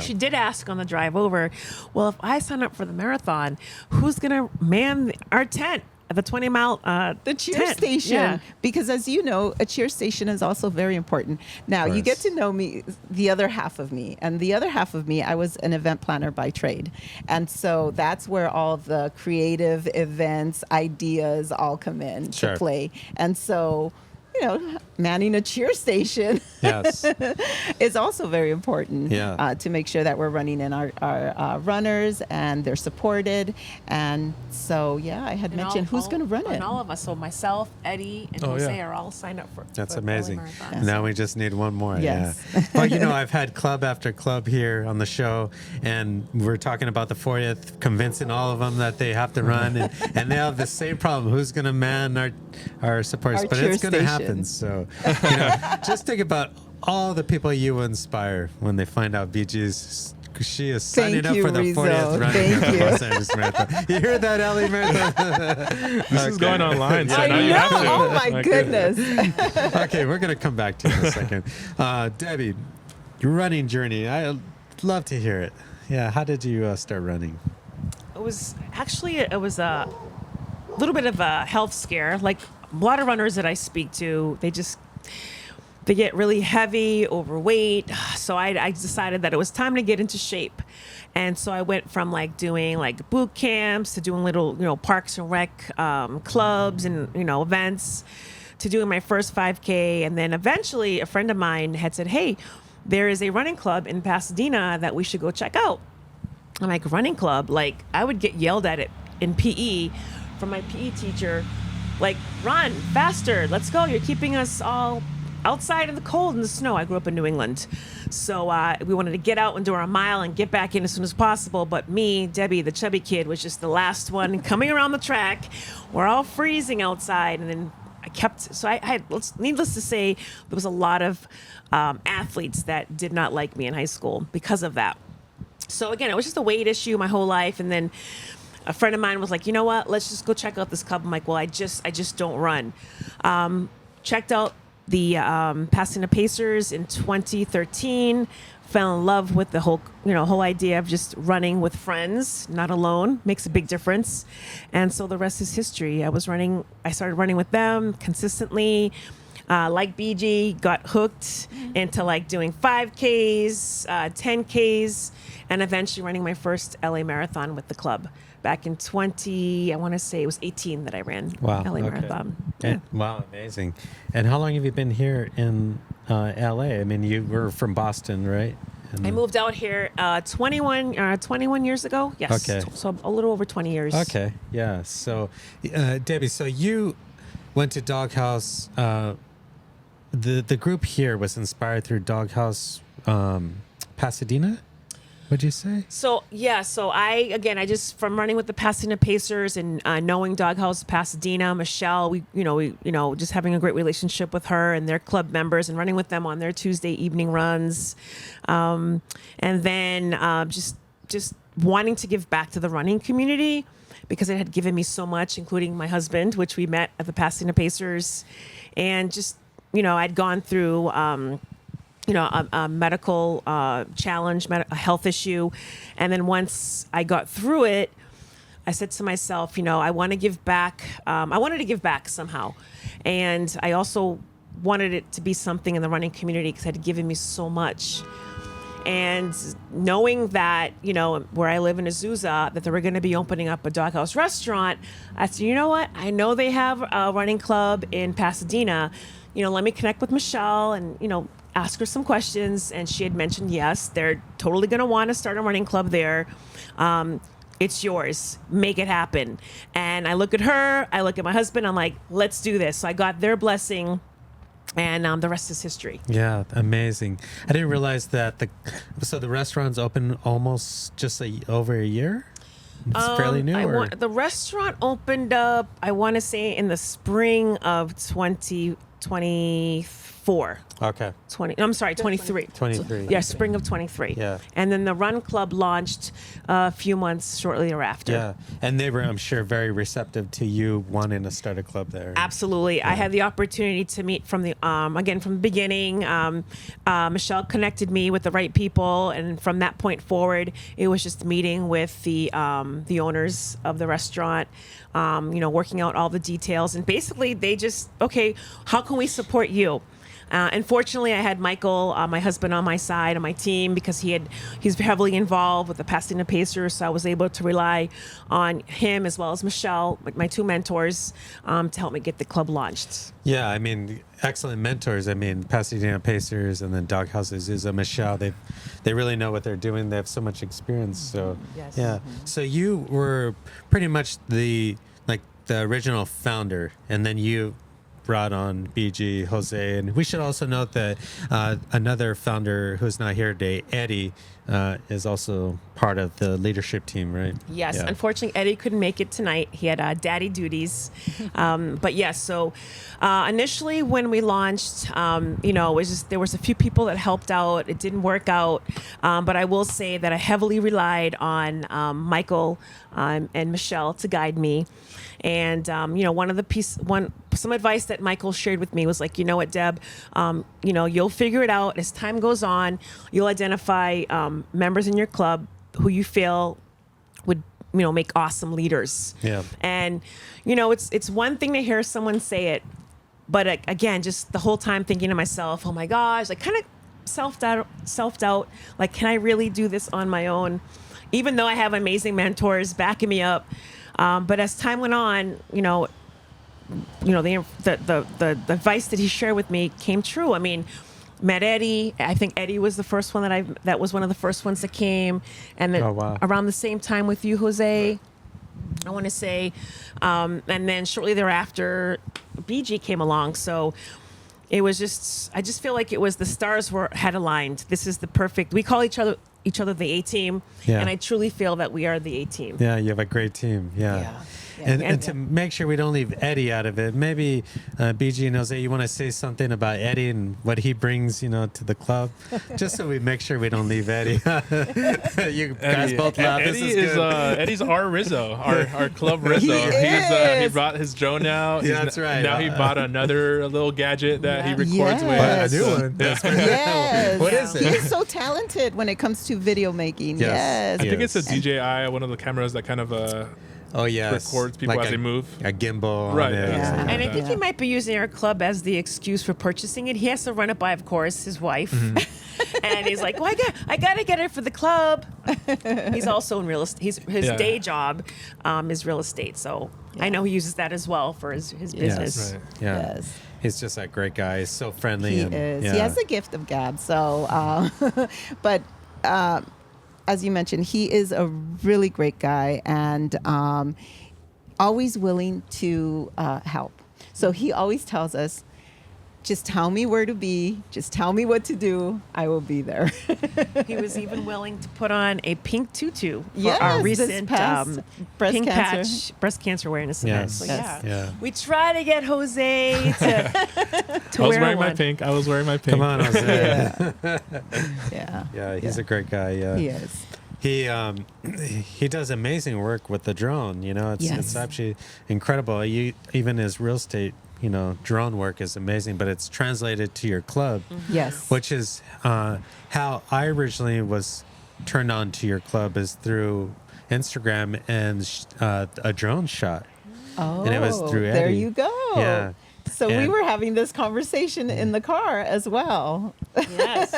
She did ask on the drive over, well, if I sign up for the marathon, who's gonna man our tent at the 20-mile the cheer tent? station, Yeah. because as you know, a cheer station is also very important. Now you get to know me, the other half of me, and the other half of me, I was an event planner by trade, and so that's where all of the creative events, ideas all come in to play, and so. Manning a cheer station yes. is also very important to make sure that we're running in our runners and they're supported. And so, I had mentioned who's going to run it. And all of us, so myself, Eddie, and Jose are all signed up for That's for amazing. LA Marathon. Now we just need one more. Yes. Yeah. Well, I've had club after club here on the show, and we're talking about the 40th, convincing all of them that they have to run, and they have the same problem. Who's going to man our support? But it's going to happen. So, just think about all the people you inspire when they find out she is signing up for the Rizzo. 40th running Thank of the you. Los Angeles Marathon. You hear that, LA Marathon? This is going online, so I now you know. have to. Oh my goodness. Okay, we're going to come back to you in a second. Debbie, your running journey, I'd love to hear it. Yeah, how did you start running? It was a little bit of a health scare. Like a lot of runners that I speak to, they get really heavy, overweight. So I decided that it was time to get into shape. And so I went from doing boot camps to doing little, parks and rec clubs and, events to doing my first 5K. And then eventually a friend of mine had said, hey, there is a running club in Pasadena that we should go check out. I'm like, running club? I would get yelled at it in PE from my PE teacher, run faster, let's go. You're keeping us all outside in the cold and the snow. I grew up in New England. So we wanted to get out and do our mile and get back in as soon as possible. But me, Debbie, the chubby kid, was just the last one coming around the track. We're all freezing outside. And then needless to say, there was a lot of athletes that did not like me in high school because of that. So again, it was just a weight issue my whole life. And then a friend of mine was like, you know what, let's just go check out this club. I'm like, well, I just don't run. Checked out the Pasadena Pacers in 2013, fell in love with the whole idea of just running with friends, not alone, makes a big difference. And so the rest is history. I started running with them consistently. Like BG, got hooked into doing 5Ks, 10Ks, and eventually running my first LA Marathon with the club. Back in I want to say it was 18 that I ran LA Marathon. Yeah. Wow, amazing. And how long have you been here in LA? I mean, you were from Boston, right? I moved out here 21 years ago. Yes. Okay. So a little over 20 years. Okay. Yeah. So, Debbie, so you went to Doghouse. The group here was inspired through Doghouse Pasadena. What'd you say? So I just from running with the Pasadena Pacers and knowing Doghouse Pasadena, Michelle, we just having a great relationship with her and their club members and running with them on their Tuesday evening runs, and then just wanting to give back to the running community because it had given me so much, including my husband, which we met at the Pasadena Pacers, and just I'd gone through. A medical challenge, a health issue. And then once I got through it, I said to myself, I want to give back. I wanted to give back somehow. And I also wanted it to be something in the running community because it had given me so much. And knowing that, where I live in Azusa, that they were going to be opening up a Doghouse restaurant, I said, you know what? I know they have a running club in Pasadena. Let me connect with Michelle and, ask her some questions. And she had mentioned, yes, they're totally going to want to start a running club there. It's yours. Make it happen. And I look at her, I look at my husband, I'm like, let's do this. So I got their blessing, and the rest is history. Yeah, amazing. I didn't realize that the restaurant's open almost just over a year? It's fairly new. The restaurant opened up, I want to say, in the spring of 2024. Okay. 23. 23. Yeah, spring of 23. Yeah. And then the Run Club launched a few months shortly thereafter. Yeah. And they were, I'm sure, very receptive to you wanting to start a club there. Absolutely. Yeah. I had the opportunity to meet from the beginning. Michelle connected me with the right people, and from that point forward, it was just meeting with the owners of the restaurant, working out all the details, and basically they just, okay, how can we support you? And fortunately, I had Michael, my husband, on my side, on my team, because he's heavily involved with the Pasadena Pacers. So I was able to rely on him as well as Michelle, my two mentors, to help me get the club launched. Yeah, I mean, excellent mentors. I mean, Pasadena Pacers and then Doghouse Azusa, Michelle, they really know what they're doing. They have so much experience. So yes. Yeah. So you were pretty much the original founder, and then you brought on BG, Jose, and we should also note that another founder who's not here today, Eddie, is also part of the leadership team, right? Yes. Yeah. Unfortunately, Eddie couldn't make it tonight. He had daddy duties. But yes, so initially when we launched, it was just, there was a few people that helped out. It didn't work out. But I will say that I heavily relied on Michael and Michelle to guide me. And, some advice that Michael shared with me was like, you know what, Deb, you'll figure it out as time goes on. You'll identify members in your club who you feel would, make awesome leaders. Yeah. And, it's one thing to hear someone say it, but again, just the whole time thinking to myself, oh my gosh, like kind of self-doubt, like, can I really do this on my own? Even though I have amazing mentors backing me up. But as time went on, the advice that he shared with me came true. I mean, met Eddie. I think Eddie was the first one that was one of the first ones that came. And then around the same time with you, Jose, I want to say. And then shortly thereafter, BG came along. So it was I just feel like it was the stars had aligned. This is the perfect, we call each other the A-team, and I truly feel that we are the A-team. Yeah, you have a great team. Yeah. And to make sure we don't leave Eddie out of it, maybe BG and Jose, you want to say something about Eddie and what he brings, to the club, just so we make sure we don't leave Eddie. You guys both laugh. Eddie's our Rizzo, our club Rizzo. He brought his drone out. Yeah, that's right. Now he bought another little gadget that he records with. A new one. Yes. What is it? He is so talented when it comes to video making. Yes. I think it's a DJI, one of the cameras that kind of records people as they move. A gimbal. Right. On it. Yeah. And I think he might be using our club as the excuse for purchasing it. He has to run it by, of course, his wife. Mm-hmm. And he's like, well, I got to get it for the club. He's also in real estate. His day job is real estate. So I know he uses that as well for his business. Right. Yeah. Yes. He's just a great guy. He's so friendly. He is. Yeah. He has the gift of gab. So, but as you mentioned, he is a really great guy and always willing to help. So he always tells us, just tell me where to be. Just tell me what to do. I will be there. He was even willing to put on a pink tutu for yes, our recent breast cancer awareness event. Yes. So Yeah. We try to get Jose to I was wear wearing one. my pink. I was wearing my pink. Come on, Jose. Yeah. He's a great guy. Yeah. He is. He does amazing work with the drone. It's actually incredible. Even his real estate, drone work is amazing, but it's translated to your club. Mm-hmm. Yes. Which is how I originally was turned on to your club, is through Instagram and a drone shot. Oh, and it was through Eddie. There you go. Yeah. So we were having this conversation in the car as well. Yes.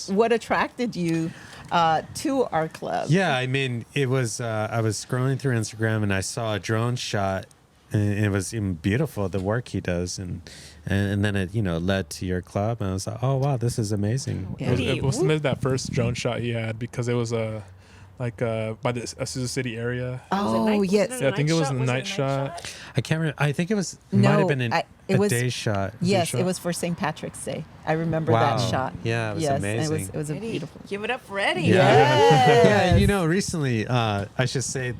What attracted you to our club? Yeah, I mean, it was, I was scrolling through Instagram and I saw a drone shot, and it was even beautiful, the work he does. And then it, led to your club. And I was like, oh, wow, this is amazing. It was that first drone shot he had, because it was like by the Azusa City area. Oh, yes. Yeah, I think it was a night shot. I can't remember. I think it was No, might have been it was day shot. Yes, it was for St. Patrick's Day. I remember Wow. that shot. Yeah, it was yes, amazing. It was a beautiful. Give it up for Eddie. Yeah, you know, recently, I should say,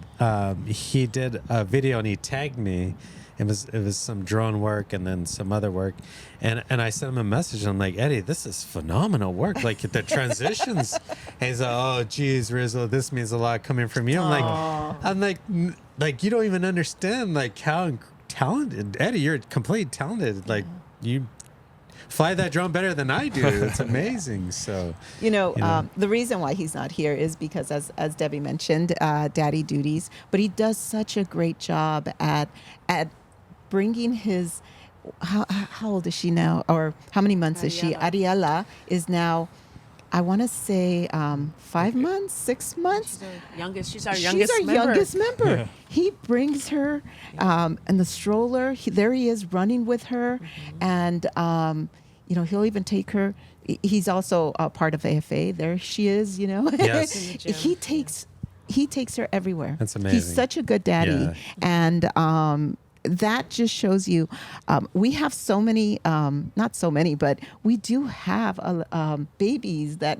he did a video and he tagged me. It was some drone work and then some other work, and I sent him a message. I'm like, Eddie, this is phenomenal work. Like the transitions. And he's like, oh, geez, Rizzo, this means a lot coming from you. I'm like, you don't even understand like how talented, Eddie. You're completely talented. Like you fly that drone better than I do. It's amazing. So the reason why he's not here is because, as Debbie mentioned, daddy duties. But he does such a great job at bringing his. How old is she now, or how many months is she? Ariela is now, I want to say 5 months, 6 months. She's our youngest member. Yeah. He brings her in the stroller. There he is running with her, and he'll even take her. He's also a part of AFA. There she is. Yes. He takes her everywhere. That's amazing. He's such a good daddy, and that just shows you we have so many, not so many, but we do have babies that,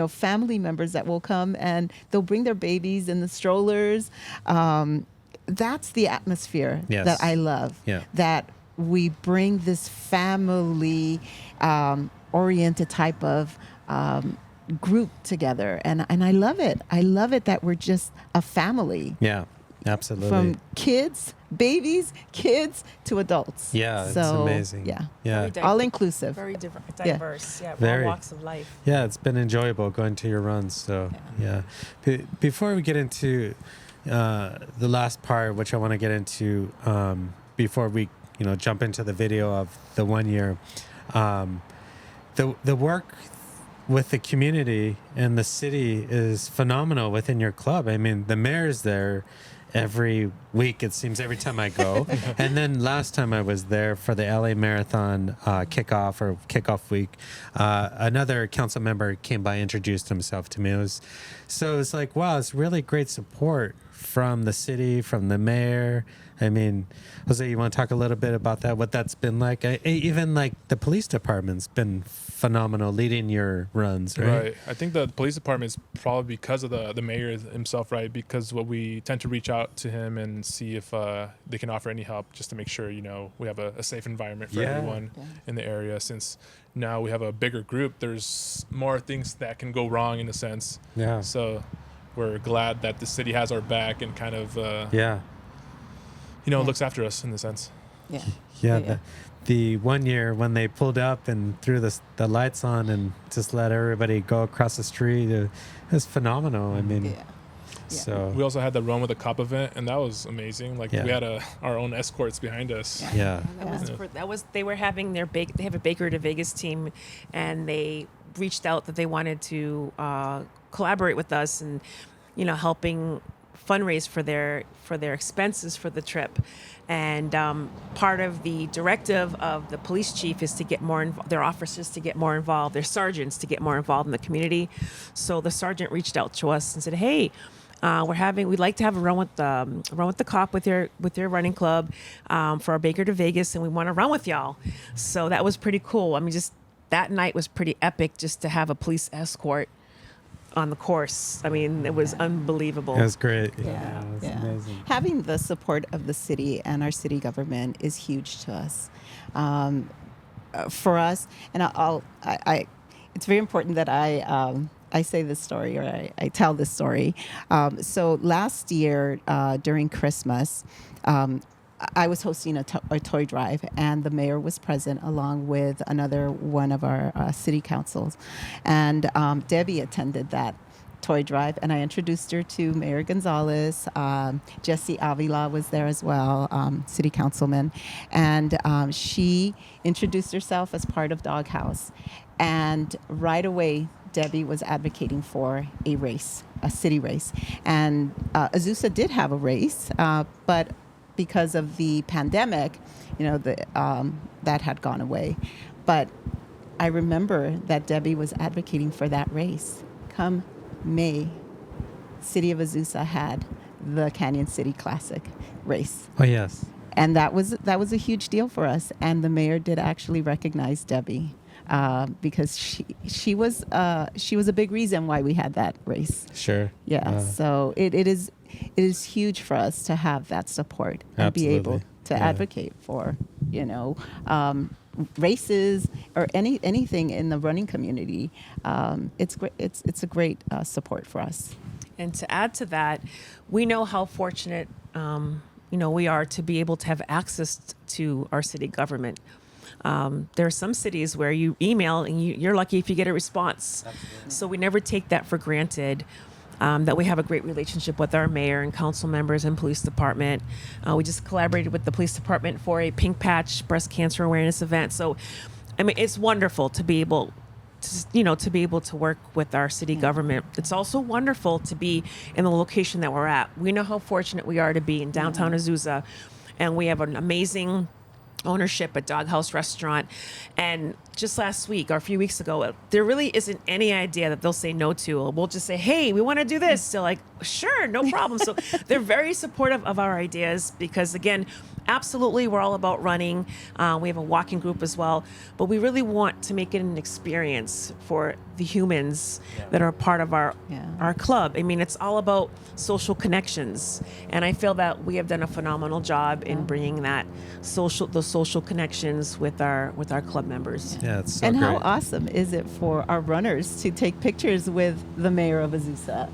family members that will come and they'll bring their babies in the strollers. That's the atmosphere that I love, that we bring this family oriented type of group together. And I love it. I love it that we're just a family. Yeah. Absolutely. From babies, kids to adults. Yeah, it's amazing. Yeah. All inclusive. Very diverse. Yeah, very all walks of life. Yeah, it's been enjoyable going to your runs. So, before we get into the last part, which I want to get into before we, jump into the video of the 1 year, the work with the community and the city is phenomenal within your club. I mean, the mayor's there every week, it seems, every time I go. And then last time I was there for the LA Marathon kickoff week, another council member came by, introduced himself to me. So it's like, wow, it's really great support from the city, from the mayor. I mean, Jose, you want to talk a little bit about that, what that's been like? Even like the police department's been phenomenal leading your runs, right? Right. I think the police department is probably because of the mayor himself, right? Because what we tend to reach out to him and see if they can offer any help just to make sure, we have a safe environment for everyone in the area. Since now we have a bigger group, there's more things that can go wrong in a sense. Yeah. So we're glad that the city has our back and kind of, looks after us in the sense. Yeah. The 1 year when they pulled up and threw the lights on and just let everybody go across the street, it was phenomenal. I mean, so we also had the Run with a Cop event, and that was amazing. Like we had our own escorts behind us. They were having they have a Baker to Vegas team, and they reached out that they wanted to collaborate with us and helping fundraise for their expenses for the trip. And part of the directive of the police chief is to get their officers to get more involved, their sergeants to get more involved in the community. So the sergeant reached out to us and said, "Hey, we'd like to have a run with the cop with your running club for our Baker to Vegas, and we want to run with y'all." So that was pretty cool. I mean, just that night was pretty epic, just to have a police escort on the course. I mean, it was unbelievable. It was great. It was amazing. Having the support of the city and our city government is huge to us. For us, and it's very important that I say this story, or I tell this story. So last year during Christmas, I was hosting a toy drive, and the mayor was present along with another one of our city councils. And Debbie attended that toy drive, and I introduced her to Mayor Gonzalez. Jesse Avila was there as well, city councilman. And she introduced herself as part of Dog House. And right away, Debbie was advocating for a race, a city race. And Azusa did have a race, but because of the pandemic, that had gone away. But I remember that Debbie was advocating for that race come May City of Azusa had the Canyon City Classic race. Oh, yes. And that was a huge deal for us. And the mayor did actually recognize Debbie because she was a big reason why we had that race. Sure. Yeah. So it is huge for us to have that support and Absolutely. be able to advocate for races or anything in the running community. It's great. It's a great support for us. And to add to that, we know how fortunate we are to be able to have access to our city government. There are some cities where you email and you're lucky if you get a response. Absolutely. So we never take that for granted. That we have a great relationship with our mayor and council members and police department. We just collaborated with the police department for a Pink Patch breast cancer awareness event. So, I mean, it's wonderful to be able to work with our city government. It's also wonderful to be in the location that we're at. We know how fortunate we are to be in downtown Azusa, and we have an amazing ownership at Doghouse Restaurant. And just last week or a few weeks ago, there really isn't any idea that they'll say no to. We'll just say, hey, we want to do this. So like, sure, no problem. So they're very supportive of our ideas because, again, absolutely, we're all about running. We have a walking group as well, but we really want to make it an experience for the humans that are part of our club. I mean, it's all about social connections, and I feel that we have done a phenomenal job in bringing those social connections with our club members. Yeah, it's so and great. how awesome is it for our runners to take pictures with the mayor of Azusa?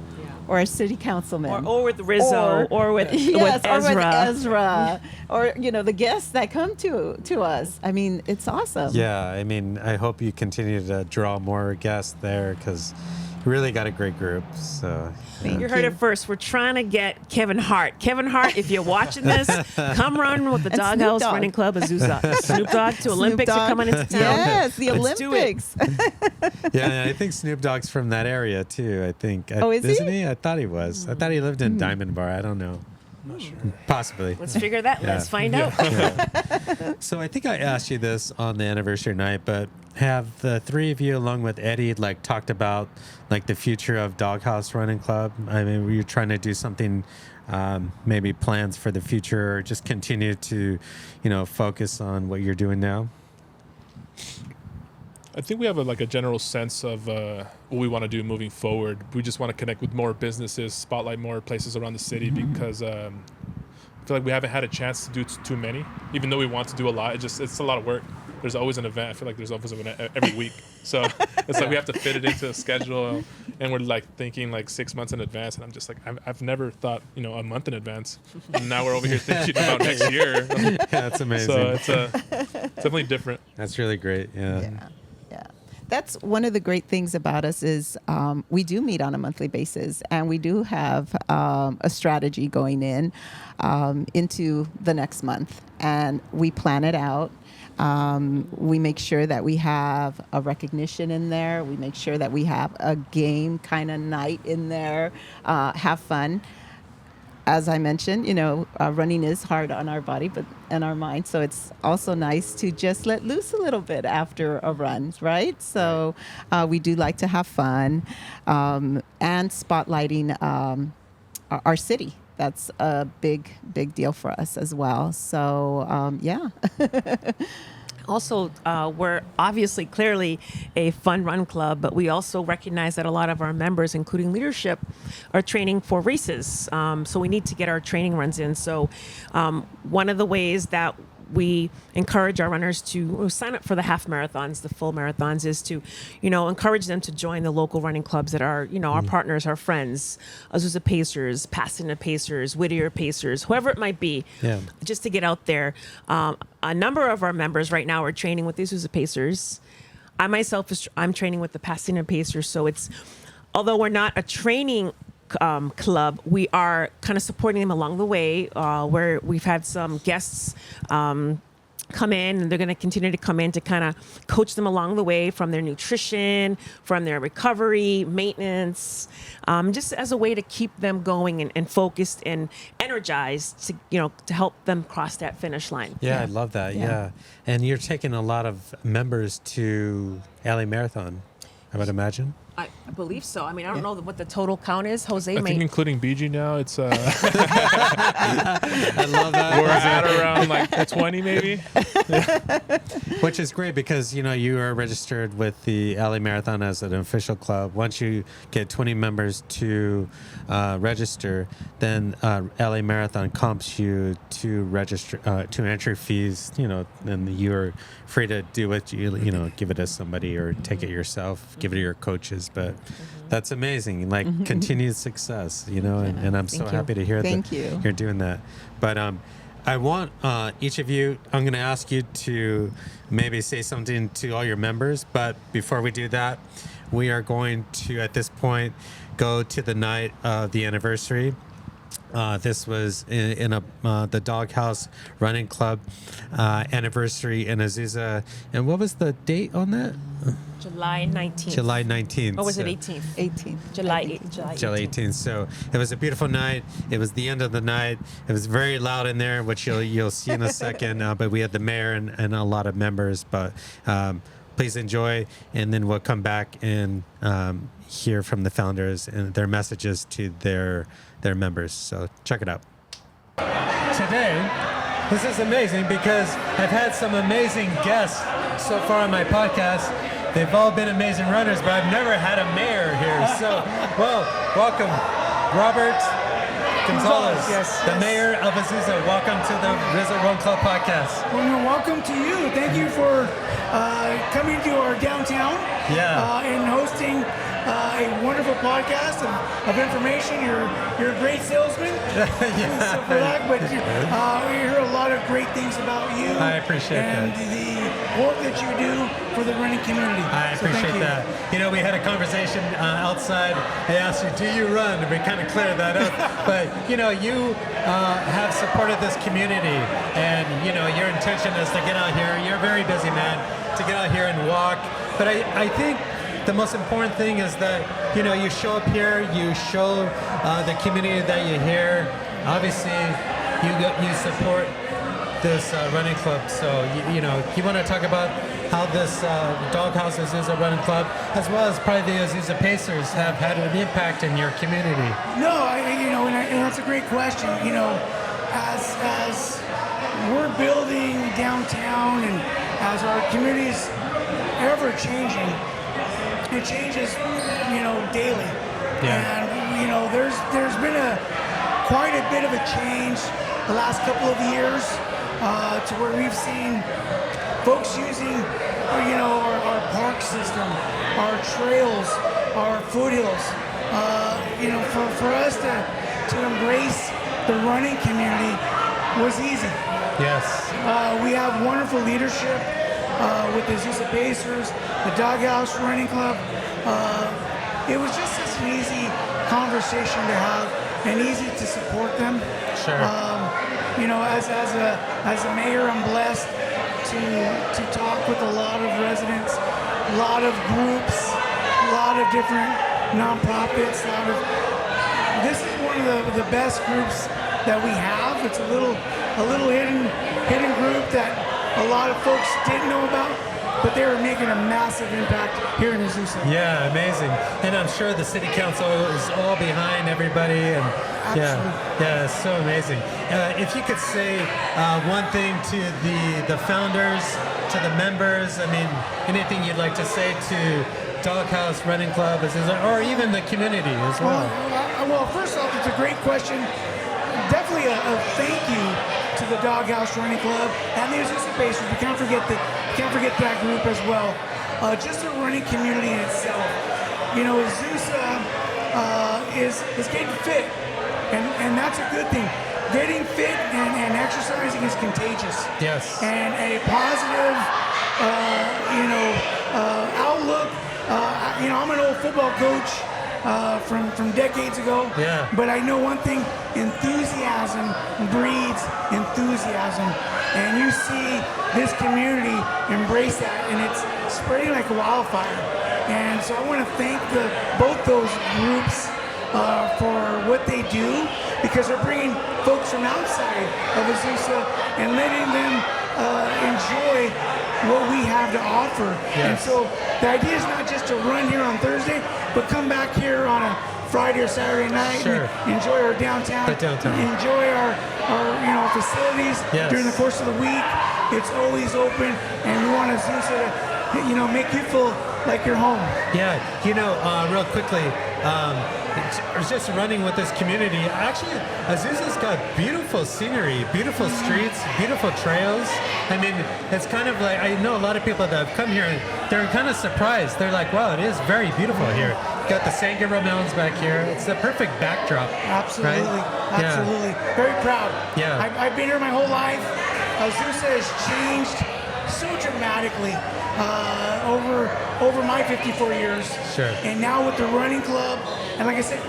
Or a city councilman, or with Rizzo, or with Ezra, or the guests that come to us. I mean, it's awesome. Yeah, I mean, I hope you continue to draw more guests there because you really got a great group. So you heard it first. We're trying to get Kevin Hart. Kevin Hart, if you're watching this, come run with the Doghouse Running Club Azusa. Snoop Dogg to Olympics are coming into town. Yes, the Let's Olympics. Yeah, I think Snoop Dogg's from that area too. I think. Oh, is isn't he? I thought he was. I thought he lived in Diamond Bar. I don't know. I'm not sure. Possibly. Let's figure that. Let's find out. Yeah. So I think I asked you this on the anniversary night, but have the three of you, along with Eddie, talked about the future of Doghouse Running Club? I mean, were you trying to do something, maybe plans for the future, or just continue to, focus on what you're doing now? I think we have a general sense of what we want to do moving forward. We just want to connect with more businesses, spotlight more places around the city because I feel like we haven't had a chance to do too many. Even though we want to do a lot, it's a lot of work. There's always an event. I feel like there's always an event every week. So it's we have to fit it into a schedule, and we're thinking 6 months in advance. And I'm just I've never thought a month in advance. And now we're over here thinking about next year. Yeah, that's amazing. So it's definitely different. That's really great. Yeah. That's one of the great things about us is we do meet on a monthly basis, and we do have a strategy going into the next month, and we plan it out. We make sure that we have a recognition in there. We make sure that we have a game kind of night in there, have fun. As I mentioned, running is hard on our body and our mind. So it's also nice to just let loose a little bit after a run, right? So we do like to have fun and spotlighting our city. That's a big deal for us as well. So, yeah. Also, we're obviously clearly a fun run club, but we also recognize that a lot of our members, including leadership, are training for races. So we need to get our training runs in. So one of the ways that we encourage our runners to sign up for the half marathons, the full marathons, is to, encourage them to join the local running clubs that are, our partners, our friends, Azusa Pacers, Pasadena Pacers, Whittier Pacers, whoever it might be, just to get out there. A number of our members right now are training with the Azusa Pacers. I myself, I'm training with the Pasadena Pacers. So although we're not a training club, we are kind of supporting them along the way, where we've had some guests come in, and they're going to continue to come in to kind of coach them along the way from their nutrition, from their recovery, maintenance, just as a way to keep them going and focused and energized to help them cross that finish line. Yeah, I love that. Yeah. And you're taking a lot of members to LA Marathon, I would imagine. I believe so. I mean, I don't know what the total count is. Jose I think may. including BG now, it's I love that. we're at around like 20 maybe. Which is great because, you are registered with the LA Marathon as an official club. Once you get 20 members to register, then LA Marathon comps you to register to entry fees, and you're free to do what you give it to somebody or take it yourself, give it to your coaches. But that's amazing, like continued success, and I'm so happy to hear that you're doing that. But I want each of you, I'm going to ask you to maybe say something to all your members. But before we do that, we are going to, at this point, go to the night of the anniversary. This was in the Doghouse Running Club anniversary in Azusa. And what was the date on that? July 19th. July 19th. Or was it 18th? 18th. July 18th. July 18th. So it was a beautiful night. It was the end of the night. It was very loud in there, which you'll see in a second. But we had the mayor and a lot of members. But please enjoy, and then we'll come back and hear from the founders and their messages to their members. So check it out. Today, this is amazing because I've had some amazing guests so far on my podcast. They've all been amazing runners, but I've never had a mayor here. So, welcome, Robert Gonzalez, the mayor of Azusa. Welcome to the Rizzo Run Club podcast. Well, no, welcome to you. Thank you for coming to our downtown and hosting a wonderful podcast of information. You're a great salesman. So for that, but we hear a lot of great things about you. I appreciate and that. the work that you do for the running community. I appreciate that. We had a conversation outside. I asked you, do you run? And we kind of cleared that up. But, you have supported this community. And, your intention is to get out here. You're a very busy man, to get out here and walk. But I think the most important thing is that, you show up here, you show the community that you're here. Obviously, you support this running club. So, you want to talk about how this Doghouse Azusa Running Club, as well as probably the Azusa Pacers, have had an impact in your community? No, and that's a great question. As we're building downtown and as our community's ever changing, it changes, daily. Yeah. And, there's been quite a bit of a change the last couple of years to where we've seen folks using, our park system, our trails, our foothills, for us to embrace the running community was easy. Yes. We have wonderful leadership with the Azusa Pacers, the Doghouse Running Club. It was just such an easy conversation to have and easy to support them. Sure. As a mayor, I'm blessed to talk with a lot of residents, a lot of groups, a lot of different nonprofits. This is one of the best groups that we have. It's a little hidden group that a lot of folks didn't know about, but they were making a massive impact here in Azusa. Yeah, amazing. And I'm sure the city council is all behind everybody. And yeah, it's so amazing. If you could say one thing to the founders, to the members, anything you'd like to say to Doghouse Running Club, or even the community as well. Well, first off, it's a great question. Definitely a thank you to the Doghouse Running Club and the Azusa Pacers. We can't forget that group as well. Just the running community in itself. Azusa is getting fit, and that's a good thing. Getting fit and exercising is contagious. Yes. And a positive, outlook. I'm an old football coach from decades ago. Yeah. But I know one thing: enthusiasm breeds enthusiasm, and you see this community embrace that, and it's spreading like a wildfire. And so I want to thank both those groups for what they do, because they're bringing folks from outside of Azusa and letting them enjoy what we have to offer. And Yes. so the idea is not just to run here on Thursday, but come back here on a Friday or Saturday night, Sure. and enjoy our downtown, enjoy our facilities Yes. during the course of the week. It's always open, and we want Azusa to make you feel like you're home. Yeah, real quickly, I was just running with this community. Actually, Azusa's got beautiful scenery, beautiful streets, beautiful trails. I mean, it's kind of like, I know a lot of people that have come here and they're kind of surprised. They're like, wow, it is very beautiful here. Got the San Gabriel Mountains back here. It's the perfect backdrop. Absolutely, right? absolutely. Very proud. Yeah. I've been here my whole life. Azusa has changed so dramatically over my 54 years. Sure. And now with the running club, and like I said,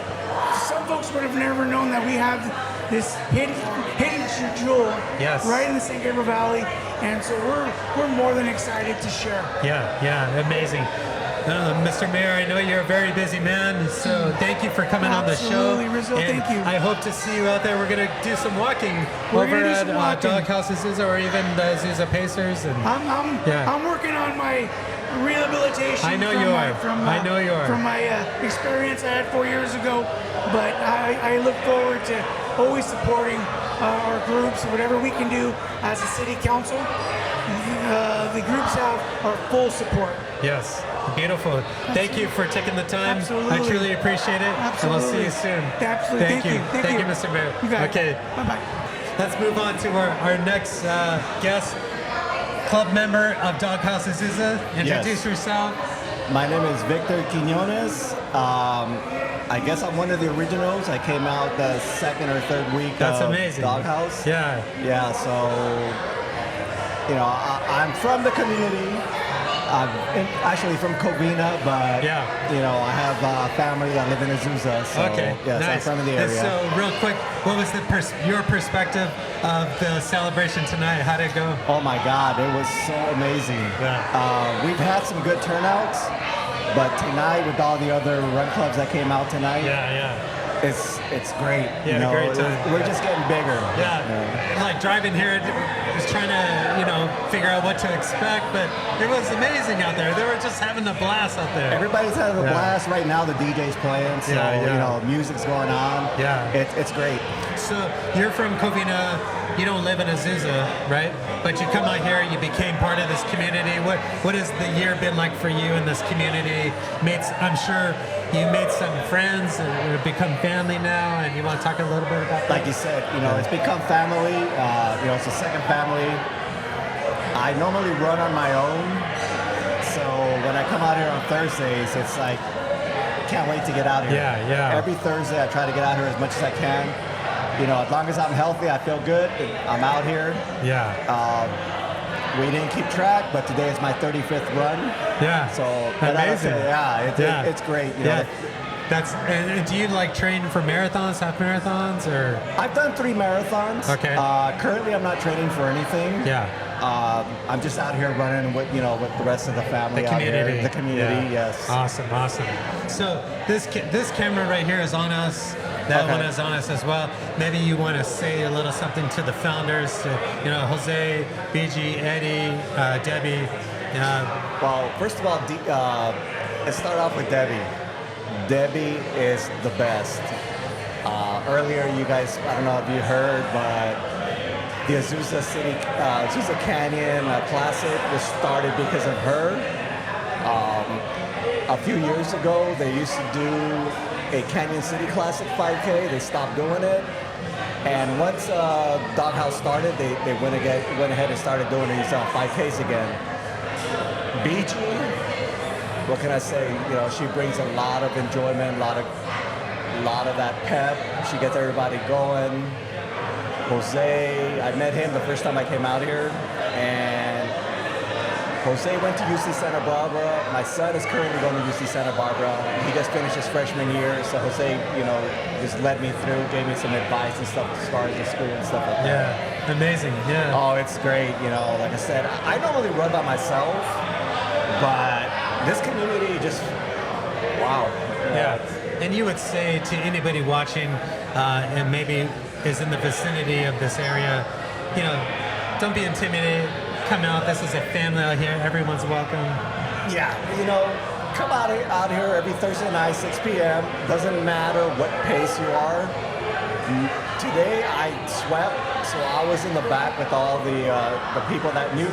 some folks would have never known that we have this hidden jewel right in the San Gabriel Valley, and so we're more than excited to share. Yeah, amazing. Mr. Mayor, I know you're a very busy man, so thank you for coming on the show. Absolutely, Rizzo, and thank you. I hope to see you out there. We're going to do some walking over at Doghouse Azusa or even the Azusa Pacers. And I'm working on my rehabilitation. I know you are. I know you are. From my experience I had 4 years ago, but I look forward to always supporting our groups, whatever we can do as a city council. The groups have our full support. Yes, beautiful. Thank you for taking the time. Absolutely. I truly appreciate it. Absolutely. And we'll see you soon. Absolutely. Thank you. Thank you, Mr. Mayor. You got okay. it. Bye-bye. Let's move on to our next guest, club member of Doghouse Azusa. Introduce yourself. My name is Victor Quiñones. I guess I'm one of the originals. I came out the second or third week That's of amazing. Doghouse. Yeah. Yeah, so, I'm from the community. I'm actually from Covina, but, I have family that live in Azusa. So, okay, yes, nice. I'm from the area. And so, real quick, what was your perspective of the celebration tonight? How'd it go? Oh my God, it was so amazing. Yeah. We've had some good turnouts, but tonight with all the other run clubs that came out tonight, it's great. Yeah, great time. We're just getting bigger. Yeah. Like driving here, was trying to, figure out what to expect, but it was amazing out there. They were just having a blast out there. Everybody's having a blast right now. The DJ's playing, so music's going on. Yeah. It's great. So you're from Covina. You don't live in Azusa, right? But you come out here, you became part of this community. What has the year been like for you in this community? I'm sure you made some friends and have become family now, and you want to talk a little bit about that? Like you said, it's become family. It's a second family. I normally run on my own, so when I come out here on Thursdays, it's like, can't wait to get out here. Yeah. Every Thursday, I try to get out here as much as I can. As long as I'm healthy, I feel good. I'm out here. Yeah. We didn't keep track, but today is my 35th run. Yeah. So amazing. It's great. And do you train for marathons, half marathons, or? I've done 3 marathons. Okay. Currently, I'm not training for anything. Yeah. I'm just out here running with with the rest of the family. The community. The community. Yes. Awesome. So this camera right here is on us. That one is on us as well. Maybe you want to say a little something to the founders, Jose, BG, Eddie, Debbie. Well, first of all, let's start off with Debbie. Debbie is the best. Earlier, you guys, I don't know if you heard, but the Azusa Canyon Classic was started because of her. A few years ago, they used to do a Canyon City Classic 5K. They stopped doing it. And once Doghouse started, they went ahead and started doing these 5Ks again. BG, what can I say? She brings a lot of enjoyment, a lot of that pep. She gets everybody going. Jose, I met him the first time I came out here, and Jose went to UC Santa Barbara. My son is currently going to UC Santa Barbara. He just finished his freshman year, so Jose, just led me through, gave me some advice and stuff as far as the school and stuff like that. Yeah, amazing. Yeah. Oh, it's great. Like I said, I normally run by myself, but this community just, wow. Yeah. And you would say to anybody watching and maybe is in the vicinity of this area, don't be intimidated. come out. This is a family out here. Everyone's welcome. Yeah, come out here every Thursday night, 6 p.m. Doesn't matter what pace you are. Today I swept, so I was in the back with all the people that new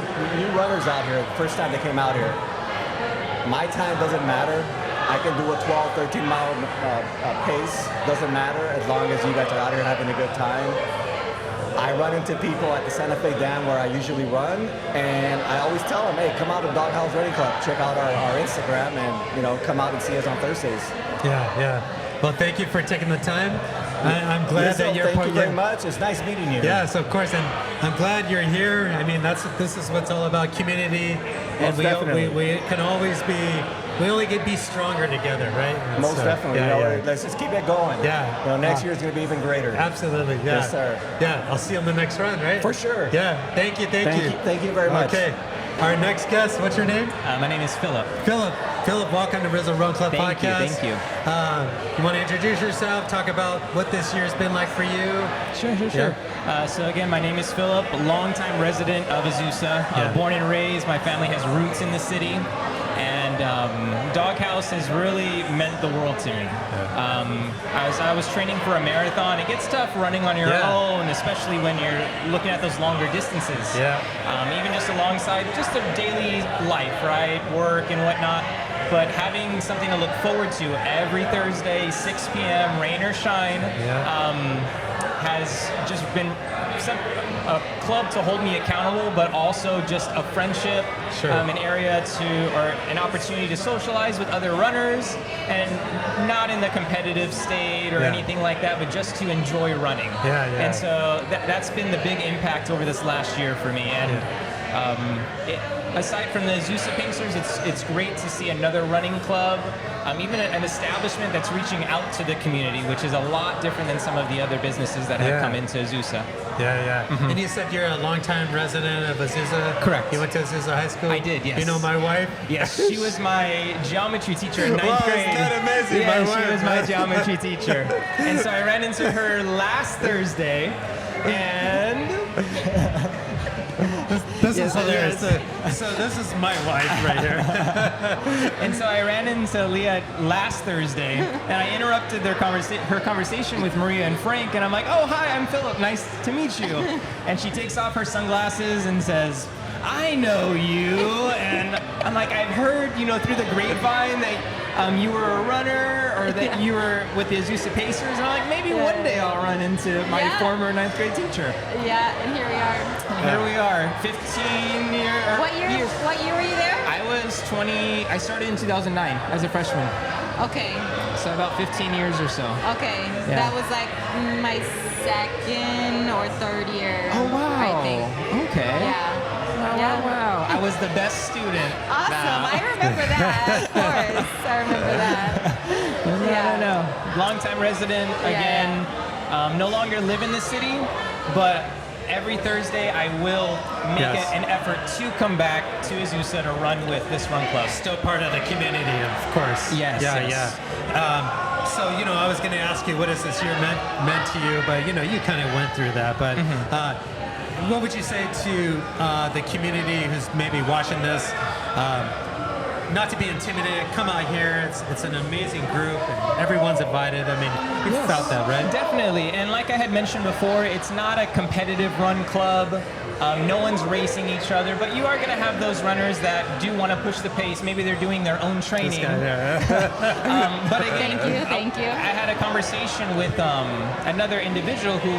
runners out here. The first time they came out here, my time doesn't matter. I can do a 12, 13 mile pace. Doesn't matter as long as you guys are out here having a good time. I run into people at the Santa Fe Dam where I usually run, and I always tell them, hey, come out to Doghouse Running Club. Check out our Instagram, and come out and see us on Thursdays. Yeah. Well, thank you for taking the time. I'm glad that you're Thank you very much. It's nice meeting you. Yes, of course, and I'm glad you're here. I mean, this is what's all about, community, and we can always be stronger together, right? And Most definitely. Let's just keep it going. Yeah. Next year is going to be even greater. Absolutely. Yeah. Yes, sir. Yeah, I'll see you on the next run, right? For sure. Yeah. Thank you. Thank you very much. Okay. Our next guest, what's your name? My name is Philip. Philip, welcome to Rizzo Run Club Podcast. Thank you. You want to introduce yourself, talk about what this year's been like for you? Sure. Yeah. So again, my name is Philip, longtime resident of Azusa. Born and raised, my family has roots in the city. And Doghouse has really meant the world to me. As I was training for a marathon, it gets tough running on your own, especially when you're looking at those longer distances. Yeah. Even just alongside just a daily life, right? Work and whatnot. But having something to look forward to every Thursday, 6 p.m., rain or shine, has just been a club to hold me accountable, but also just a friendship, an area or an opportunity to socialize with other runners, and not in the competitive state or anything like that, but just to enjoy running. And so that's been the big impact over this last year for me. And aside from the Azusa Pacers, it's great to see another running club, even an establishment that's reaching out to the community, which is a lot different than some of the other businesses that have come into Azusa. Mm-hmm. And you said you're a longtime resident of Azusa? Correct. You went to Azusa High School? I did, yes. You know my wife? Yes, she was my geometry teacher in 9th grade. Isn't that amazing? Yeah, she was my geometry teacher. And so I ran into her last Thursday, and... This is hilarious. So this is my wife right here. And so I ran into Leah last Thursday, and I interrupted her conversation with Maria and Frank, and I'm like, oh, hi, I'm Philip. Nice to meet you. And she takes off her sunglasses and says, I know you. And I'm like, I've heard, through the grapevine that you were a runner, or that you were with the Azusa Pacers. And I'm like, maybe one day I'll run into my former 9th grade teacher. Yeah, and here we are. Here we are, 15 years. What year were you there? I was 20. I started in 2009 as a freshman. Okay. So about 15 years or so. Okay. Yeah. That was like my second or third year. Oh, wow. I think. Okay. Yeah. Wow. I was the best student. Awesome. I remember that. Of course. I remember that. No. Longtime resident again. No longer live in the city, but every Thursday I will make an effort to come back to Azusa to run with this run club. Still part of the community, of course. Yes. So, I was going to ask you, what has this year meant to you? But, you kind of went through that. But what would you say to the community who's maybe watching this? Not to be intimidated, come out here. It's an amazing group, and everyone's invited. I mean, you felt that, right? Definitely. And like I had mentioned before, it's not a competitive run club. No one's racing each other, but you are going to have those runners that do want to push the pace. Maybe they're doing their own training. But again, Thank you. I had a conversation with another individual who,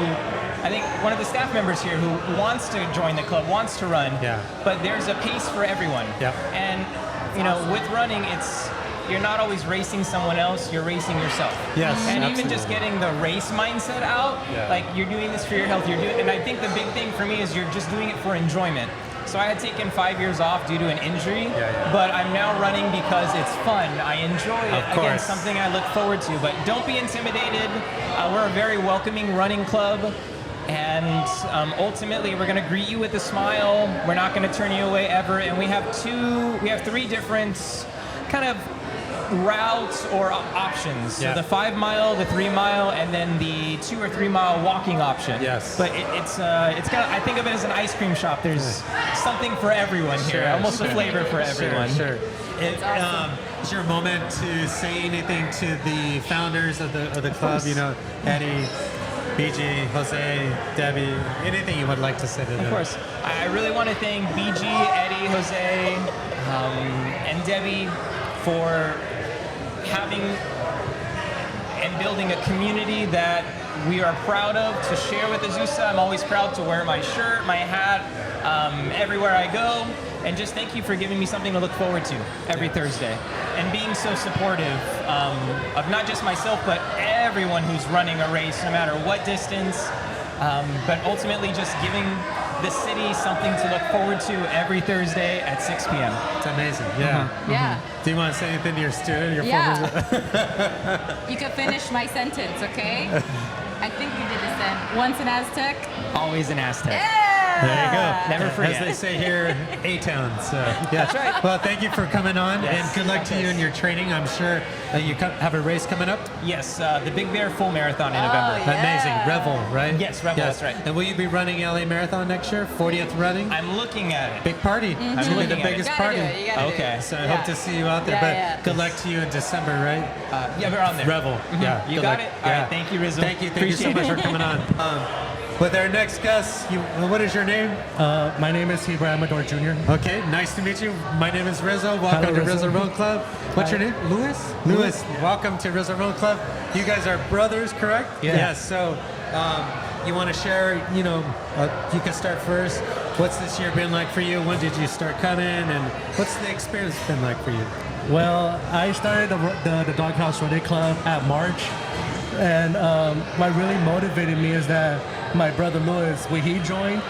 I think one of the staff members here, who wants to join the club, wants to run. But there's a pace for everyone. And with running, you're not always racing someone else, you're racing yourself. Yes, and absolutely. even just getting the race mindset out, like you're doing this for your health, and I think the big thing for me is you're just doing it for enjoyment. So I had taken 5 years off due to an injury, but I'm now running because it's fun. I enjoy it. Again, something I look forward to. But don't be intimidated. We're a very welcoming running club. And ultimately, we're going to greet you with a smile. We're not going to turn you away ever. And we have three different kind of routes or options. So Yeah. the 5 mile, the 3 mile, and then the 2 or 3 mile walking option. Yes. But it's kind of, I think of it as an ice cream shop. There's something for everyone here, almost a flavor for everyone. Sure. Is your moment to say anything to the founders of the club? You know, Eddie, BG, Jose, Debbie, anything you would like to say to them? Of course. I really want to thank BG, Eddie, Jose, and Debbie for having and building a community that we are proud of to share with Azusa. I'm always proud to wear my shirt, my hat, everywhere I go. And just thank you for giving me something to look forward to every Thursday. And being so supportive of not just myself, but everyone who's running a race, no matter what distance. But ultimately just giving the city something to look forward to every Thursday at 6 p.m. It's amazing. Yeah. Yeah. Do you want to say anything to your student? Your Yeah. You can finish my sentence, okay? I think you did this then. Once an Aztec. Always an Aztec. Yeah. There you go. Never forget. As they say here, A-Town. So, yeah. That's right. Well, thank you for coming on, Yes. and good luck to you in your training. I'm sure you have a race coming up. Yes, the Big Bear Full Marathon in November. Yeah. Amazing. Revel, right? Yes, Revel, that's right. And will you be running LA Marathon next year? 40th running? I'm looking at it. Big party. It's going to be looking the at it. biggest You gotta party. do it. You gotta do Okay. it. So I hope to see you out there. Yeah, but yeah. good luck to you in December, right? Yeah, we're on there. Revel. Yeah. You good got luck. it? All right, thank you, Rizzo. Thank you so Appreciate much it. for coming on. With our next guest, what is your name? My name is Hebrew Amador Jr. Okay, nice to meet you. My name is Rizzo. Welcome Hello, to Rizzo. Rizzo Road Club. What's your name? Louis? Louis. Welcome to Rizzo Road Club. You guys are brothers, correct? Yeah. Yes. So, you want to share? You know, you can start first. What's this year been like for you? When did you start coming? And what's the experience been like for you? Well, I started the Doghouse Running Club at March. And what really motivated me is that my brother Louis, when he joined,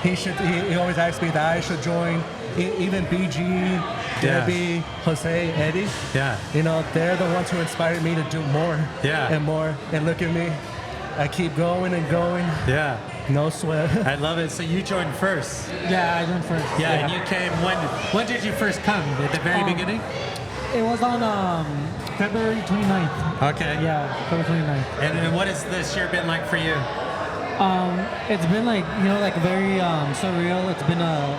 he always asked me that I should join. Even BG, Debbie, Jose, Eddie. Yeah. You know, they're the ones who inspired me to do more and more. And look at me. I keep going and going. Yeah. No sweat. I love it. So you joined first. Yeah, I joined first. Yeah. And you came when did you first come? At the very beginning? It was on February 29th. Okay. Yeah, February 29th. And what has this year been like for you? It's been like, like very surreal. It's been a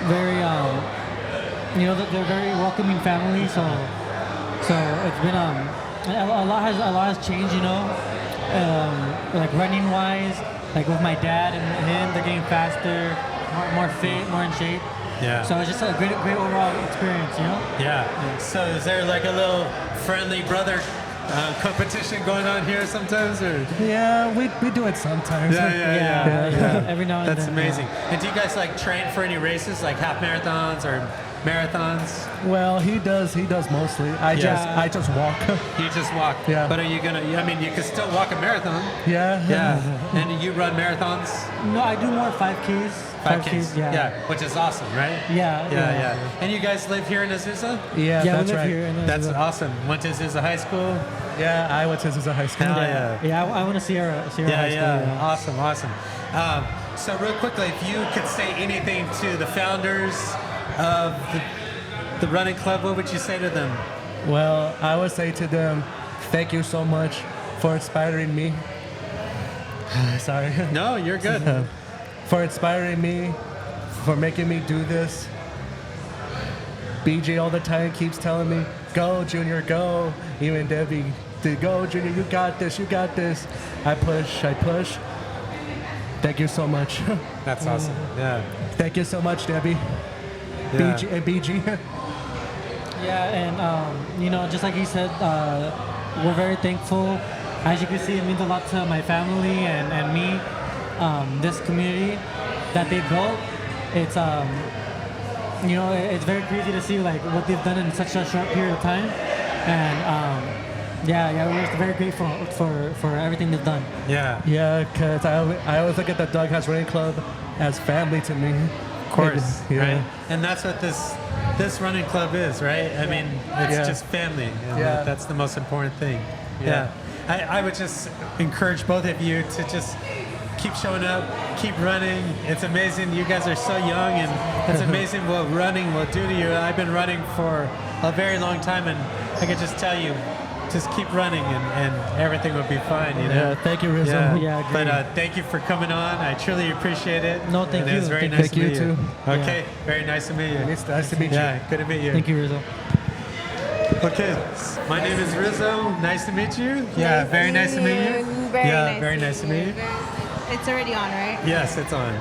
very, they're very welcoming family. So it's been a lot has changed. Like running wise, like with my dad and him, they're getting faster, more fit, more in shape. Yeah. So it's just a great overall experience. Yeah. So is there like a little friendly brother competition going on here sometimes, or? Yeah, we do it sometimes. Yeah. Every now and That's then. amazing. And do you guys like train for any races, like half marathons or marathons? Well, he does mostly. I just walk. You just walk. Yeah. But are you gonna? I mean, you can still walk a marathon. Yeah. Yeah. And you run marathons? No, I do more 5Ks. 5Ks. Yeah. Which is awesome, right? Yeah. And you guys live here in Azusa? Yeah, Yeah, that's we live right. here. In That's awesome. Went to Azusa High School. Yeah, I went to Azusa High School. Hell yeah. Yeah, I want to see her high school. Yeah. Awesome. So real quickly, if you could say anything to the founders of the running club, what would you say to them? Well, I would say to them, thank you so much for inspiring me. Sorry. No, you're good. For inspiring me, for making me do this. BJ all the time keeps telling me, go, Junior, go. Even Debbie, go, Junior, you got this. I push. Thank you so much. That's awesome. Yeah. Thank you so much, Debbie. Yeah. BG. Yeah, and just like he said, we're very thankful. As you can see, it means a lot to my family and me. This community that they built, it's it's very crazy to see like what they've done in such a short period of time, and we're just very grateful for everything they've done. Yeah. Yeah, because I always look at the Doghouse Running Club as family to me. Of course. Yeah. Right. And that's what this running club is, right? I mean, it's just family. And that's the most important thing. Yeah. I would just encourage both of you to just keep showing up, keep running. It's amazing. You guys are so young, and it's amazing what running will do to you. I've been running for a very long time, and I can just tell you, just keep running, and everything will be fine. You know. Yeah, thank you, Rizzo. Yeah, but thank you for coming on. I truly appreciate it. No, thank and you. It was very Thank nice to you meet you. too. Okay, Yeah. very nice to meet you. Nice to meet you. Yeah, good to meet you. Thank you, Rizzo. Okay, my name is Rizzo. Nice to meet you. Yeah, very nice to meet you. Very nice to meet you. It's already on, right? Yes, it's on.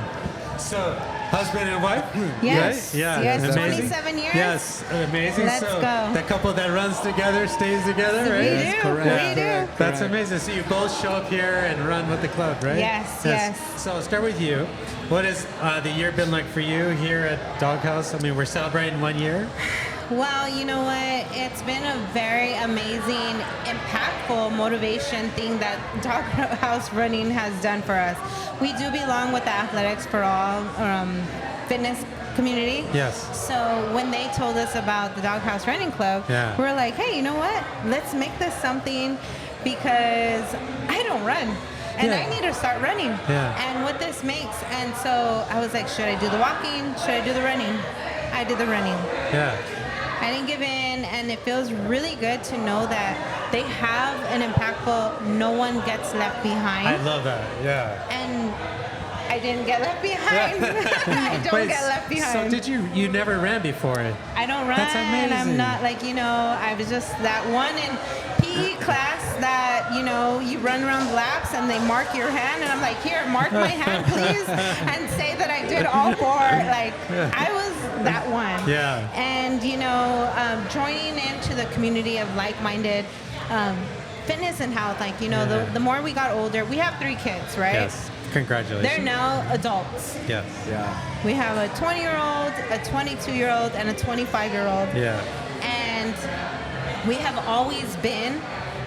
So, husband and wife? Yes. Right? Yeah. Yes, Amazing. 27 years. Yes, amazing. Let's so, go. the couple that runs together stays together, right? We That's do. correct. We do. That's amazing. So you both show up here and run with the club, right? Yes. So I'll start with you. What has the year been like for you here at Doghouse? I mean, we're celebrating 1 year. Well, you know what? It's been a very amazing, impactful motivation thing that Doghouse Running has done for us. We do belong with the Athletics for All fitness community. Yes. So when they told us about the Doghouse Running Club, Yeah. we were like, hey, you know what? Let's make this something because I don't run. And Yeah. I need to start running. Yeah. And what this makes. And so I was like, should I do the walking? Should I do the running? I did the running. Yeah. I didn't give in, and it feels really good to know that they have an impactful, no one gets left behind. I love that. Yeah. And I didn't get left behind. I don't Wait, get left behind. So did you never ran before it? I don't run. That's amazing. I'm not like, I was just that one in PE class that, you run around laps and they mark your hand. And I'm like, here, mark my hand, please. And say that I did all four. Like, I was that one. Yeah. And, joining into the community of like-minded fitness and health, like, the more we got older, we have 3 kids, right? Yes. Congratulations. They're now adults. Yes. Yeah. We have a 20-year-old, a 22-year-old, and a 25-year-old. Yeah. And we have always been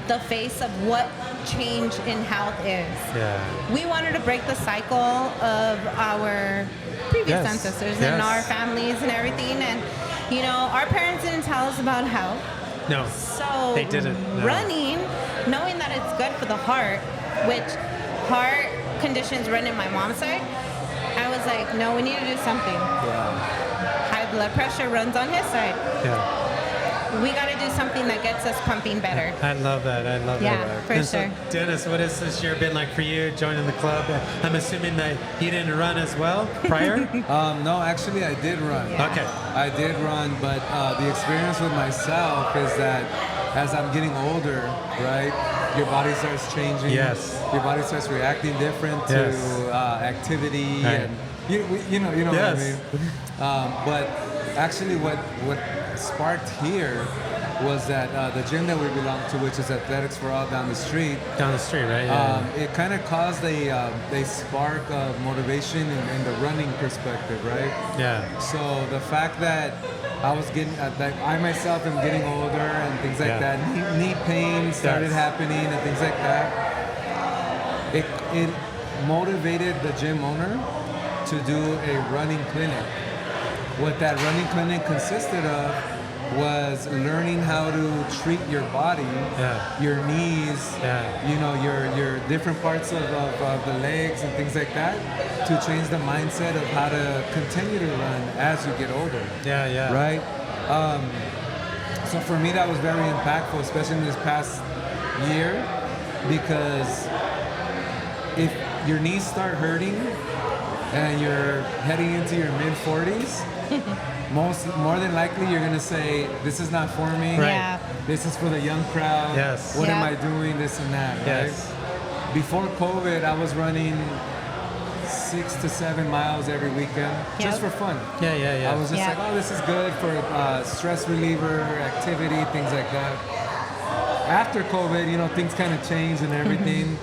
the face of what change in health is. Yeah. We wanted to break the cycle of our previous Yes. ancestors Yes. and our families and everything. And, our parents didn't tell us about health. No. So They didn't, no. running, knowing that it's good for the heart, which heart conditions run in my mom's side, I was like, no, we need to do something. Yeah. High blood pressure runs on his side. Yeah. We got to do something that gets us pumping better. I love that. I love Yeah, that. for And so, sure. Dennis, what has this year been like for you joining the club? I'm assuming that you didn't run as well prior? No, actually, I did run. Yeah. Okay. I did run, but the experience with myself is that as I'm getting older, right, your body starts changing. Yes. Your body starts reacting different to Yes. activity, Right. and you know what I Yes. mean. But actually, what sparked here was that the gym that we belong to, which is Athletics for All down the street. Down the street, right? Yeah. It kind of caused a spark of motivation in the running perspective, right? Yeah. So the fact that I was getting, that I myself am getting older and things like Yeah. that, knee pain started Yes. happening and things like that, it motivated the gym owner to do a running clinic. What that running clinic consisted of was learning how to treat your body, Yeah. your knees, Yeah. your different parts of the legs and things like that, to change the mindset of how to continue to run as you get older. Yeah, yeah. Right? So for me, that was very impactful, especially in this past year, because if your knees start hurting and you're heading into your mid-40s, more than likely you're gonna say, this is not for me. Right. Yeah. This is for the young crowd. Yes. What am Yeah. I doing? This and that. Yes. Right? Before COVID, I was running 6 to 7 miles every weekend just Yep. for fun. Yeah, yeah, yeah. I was just Yeah. like, oh, this is good for stress reliever, activity, things like that. After COVID, things kind of changed and everything.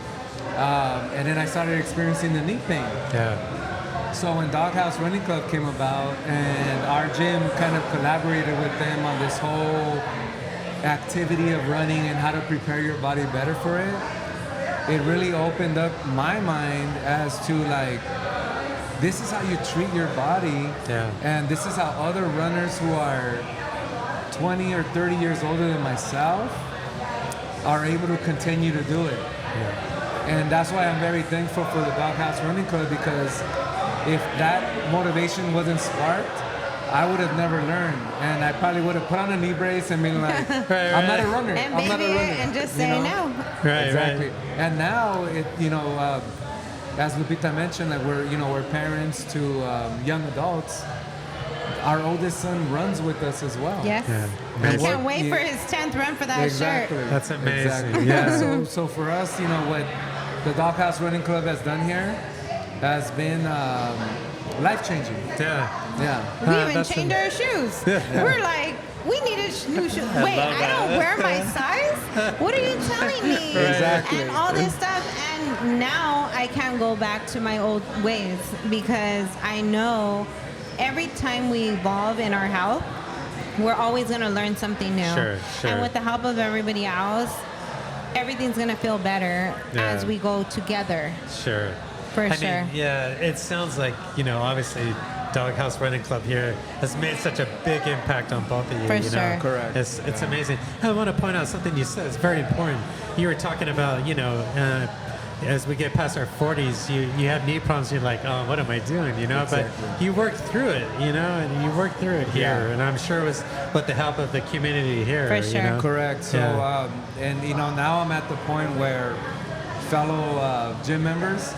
And then I started experiencing the knee pain. Yeah. So when Doghouse Running Club came about and our gym kind of collaborated with them on this whole activity of running and how to prepare your body better for it, it really opened up my mind as to like, this is how you treat your body. Yeah. And this is how other runners who are 20 or 30 years older than myself are able to continue to do it. And that's why I'm very thankful for the Doghouse Running Club, because if that motivation wasn't sparked, I would have never learned, and I probably would have put on a knee brace and been like, I'm not a runner. And I'm not a baby it runner. and just You say know? no. Right, Exactly. right. And now as Lupita mentioned, that we're parents to young adults. Our oldest son runs with us as well. Yes. Yeah. I Amazing. can't wait for his 10th run for that Exactly. shirt. That's amazing. Exactly. Yeah. So for us, what the Doghouse Running Club has done here has been life-changing. Yeah. Yeah. We even that's changed our shoes. We're like, we need a new shoe. Wait, I don't wear my size? What are you telling me? Exactly. And all this stuff. And now I can't go back to my old ways, because I know every time we evolve in our health, we're always going to learn something new. Sure. And with the help of everybody else, everything's going to feel better as we go together. Sure. For I sure. mean, yeah, it sounds like, obviously Doghouse Running Club here has made such a big impact on both of you. For sure. Correct. It's amazing. I want to point out something you said. It's very important. You were talking about, as we get past our 40s, you have knee problems. You're like, oh, what am I doing? Exactly. But you worked through it, and you worked through it here. Yeah. And I'm sure it was with the help of the community here. For sure. Correct. So, Yeah. now I'm at the point where fellow gym members,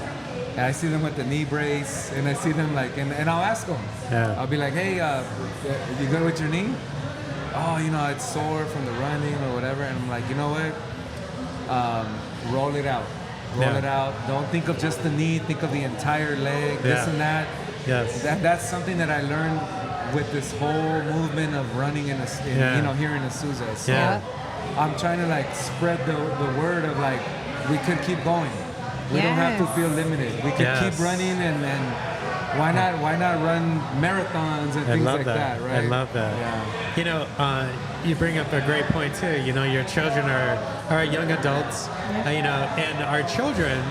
and I see them with the knee brace, and I see them and I'll ask them. Yeah. I'll be like, hey, you good with your knee? Oh, it's sore from the running or whatever. And I'm like, you know what? Roll it out. Roll Yeah. it out. Don't think of just the knee. Think of the entire leg, this Yeah. and that. Yes. That's something that I learned with this whole movement of running here in Azusa. So Yeah. I'm trying to spread the word of we could keep going. We don't have to Yes. feel limited. We could Yes. keep running, and why not run marathons and I things love like that. right? I love that. Yeah. You bring up a great point too. Your children are young adults, and our children,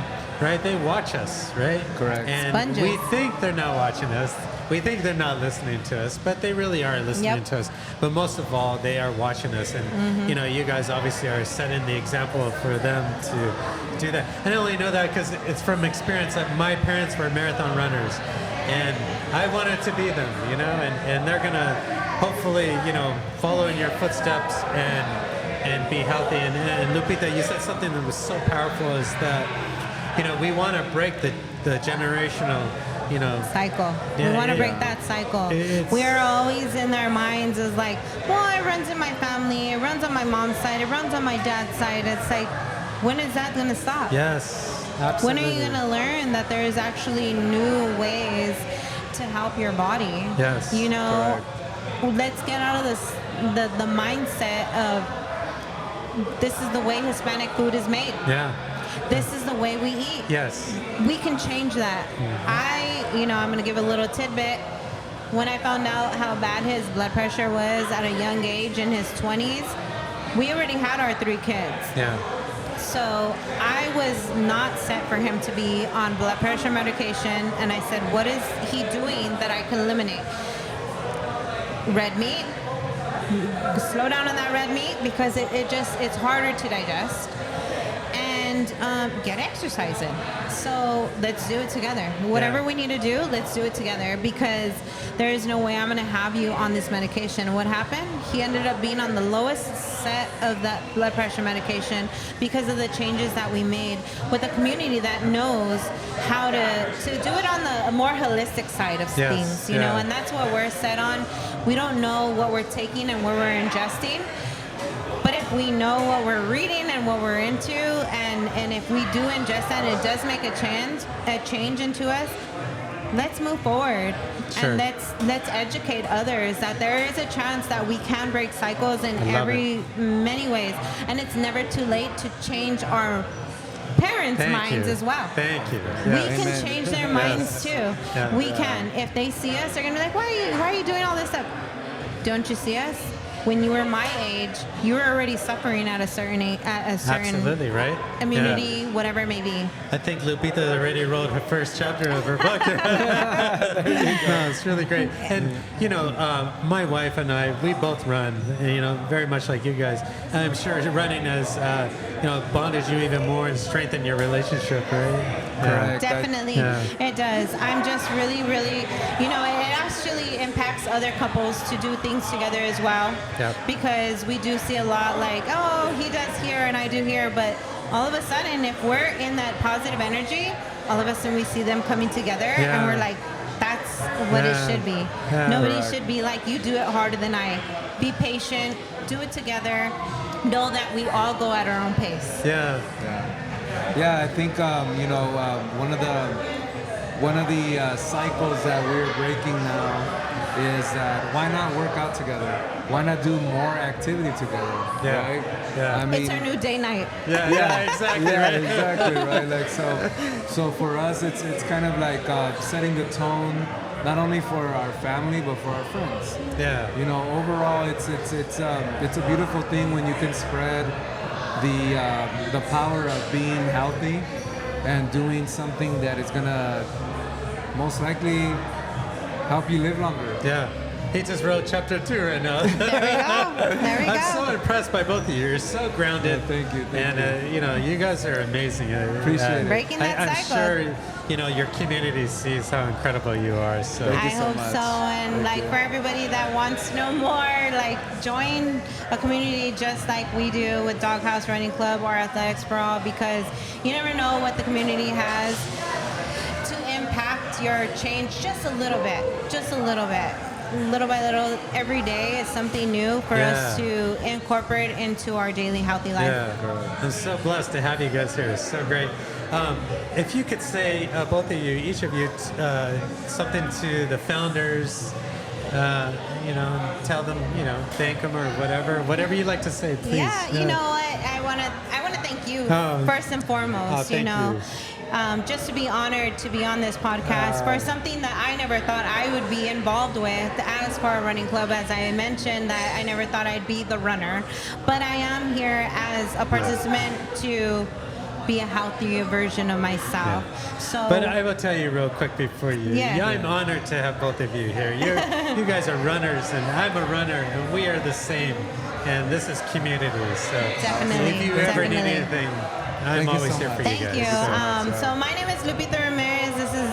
right? They watch us, right? Correct. And Sponges. we think they're not watching us. We think they're not listening to us, but they really are listening Yep. to us. But most of all, they are watching us, and you guys obviously are setting the example for them to do that. And I only know that because it's from experience. My parents were marathon runners, and I wanted to be them, and they're gonna hopefully, follow in your footsteps and be healthy. And Lupita, you said something that was so powerful, is that we want to break the generational Cycle. Yeah, We want to yeah. break that cycle. It's- We are always in our minds as like, well, it runs in my family, it runs on my mom's side, it runs on my dad's side. It's like, when is that going to stop? Yes, When absolutely. are you going to learn that there is actually new ways to help your body? Yes, Let's get out of the mindset of this is the way Hispanic food is made. Yeah. This is the way we eat. Yes. We can change that. I'm going to give a little tidbit. When I found out how bad his blood pressure was at a young age in his 20s, we already had our 3 kids. Yeah. So I was not set for him to be on blood pressure medication. And I said, what is he doing that I can eliminate? Red meat. Slow down on that red meat because it's harder to digest. And get exercise in. So let's do it together. Whatever we need to do, let's do it together, because there is no way I'm going to have you on this medication. What happened? He ended up being on the lowest set of that blood pressure medication because of the changes that we made with a community that knows how to do it on the more holistic side of things, you know, and that's what we're set on. We don't know what we're taking and what we're ingesting. But if we know what we're reading and what we're into, and if we do ingest that and it does make a change into us, let's move forward. Sure. And let's educate others that there is a chance that we can break cycles in many ways. And it's never too late to change our parents' minds as well. Thank you. We Yes. can change their minds too. Yeah. We can. If they see us, they're gonna be like, why are you doing all this stuff? Don't you see us? when you were my age, you were already suffering at a certain Absolutely, right? immunity, whatever it may be. I think Lupita already wrote her first chapter of her book. No, it's really great. And, my wife and I, we both run, very much like you guys. And I'm sure running has, bonded you even more and strengthened your relationship, right? Correct. Definitely, it does. I'm just really, really, it actually impacts other couples to do things together as well. Yep. Because we do see a lot like, oh, he does here and I do here, but all of a sudden, if we're in that positive energy, all of a sudden we see them coming together and we're like, that's what it should be. Nobody should be like, you do it harder than I. Be patient, do it together, know that we all go at our own pace. Yeah, I think one of the cycles that we're breaking now is that why not work out together? Why not do more activity together? Right? Yeah. I mean, It's our new day night. Exactly. yeah, Right? exactly, right. Like so for us, it's kind of like setting the tone, not only for our family but for our friends. Yeah. Overall, it's a beautiful thing when you can spread the power of being healthy and doing something that is gonna most likely help you live longer. Yeah. He just wrote chapter 2 right now. There we go. I'm so impressed by both of you. You're so grounded. Thank you. And, you guys are amazing. Appreciate it. Breaking that I'm cycle. sure, your community sees how incredible you are. So I Thank you so hope much. so. And Thank you. for everybody that wants to know more, join a community just like we do with Doghouse Running Club or Athletics for All, because you never know what the community has to impact your change just a little bit. Little by little, every day is something new for us to incorporate into our daily healthy life. Yeah, I'm so blessed to have you guys here. It's so great. If you could say, both of you, each of you, something to the founders, tell them, thank them or whatever you'd like to say, please. Yeah, you know what? I want to thank you first and foremost. Thank you. Just to be honored to be on this podcast for something that I never thought I would be involved with. As for a running club, as I mentioned, that I never thought I'd be the runner, but I am here as a participant to be a healthier version of myself. So, but I will tell you real quick before you. I'm honored to have both of you here. You guys are runners, and I'm a runner, and we are the same. And this is community. So Definitely, if you ever need anything, I'm Thank you always so here much. for thank you you. guys. So my name is Lupita Ramirez. This is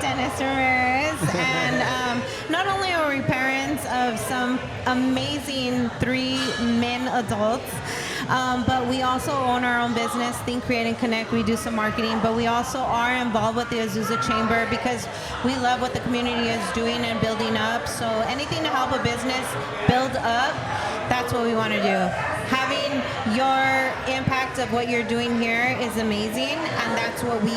Dennis Ramirez. And not only are we parents of some amazing 3 men adults, but we also own our own business, Think, Create, and Connect. We do some marketing, but we also are involved with the Azusa Chamber because we love what the community is doing and building up. So anything to help a business build up, that's what we want to do. Having your impact of what you're doing here is amazing, and that's what we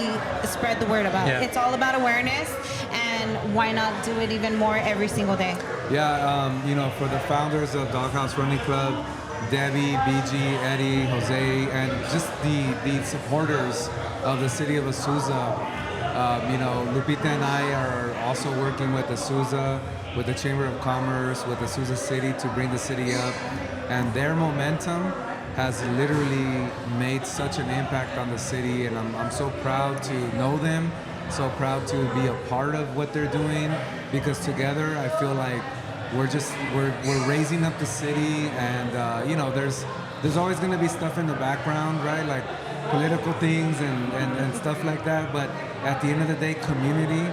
spread the word about. Yeah. It's all about awareness, and why not do it even more every single day? Yeah, for the founders of Doghouse Running Club, Debbie, BG, Eddie, Jose, and just the supporters of the city of Azusa. Lupita and I are also working with Azusa, with the Chamber of Commerce, with Azusa City to bring the city up. And their momentum has literally made such an impact on the city. And I'm so proud to know them, so proud to be a part of what they're doing, because together I feel like we're raising up the city, and there's always going to be stuff in the background, right? Like political things and stuff like that. But at the end of the day, community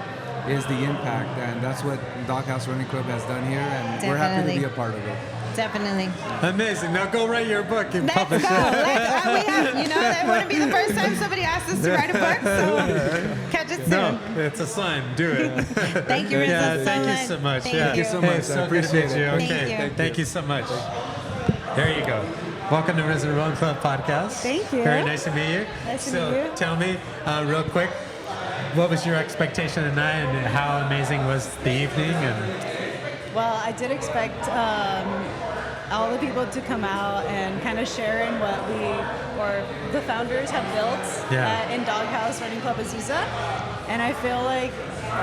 is the impact, and that's what Doghouse Running Club has done here, and we're happy to be a part of it. Definitely. Amazing. Now go write your book and Let's publish go. it. That wouldn't be the first time somebody asked us to write a book, so catch it soon. No, it's a sign. Do it. Thank you, Rizzo, so thank much. you so much. Thank you so Hey, much. it's I so good to appreciate meet you. it. Okay. Thank you. So much. There you go. Welcome to Rizzo Run Club podcast. Thank you. Very nice to meet you. Nice to so meet you. tell me real quick, what was your expectation tonight, and how amazing was the evening? And Well, I did expect all the people to come out and kind of share in what the founders have built in Doghouse Running Club Azusa. And I feel like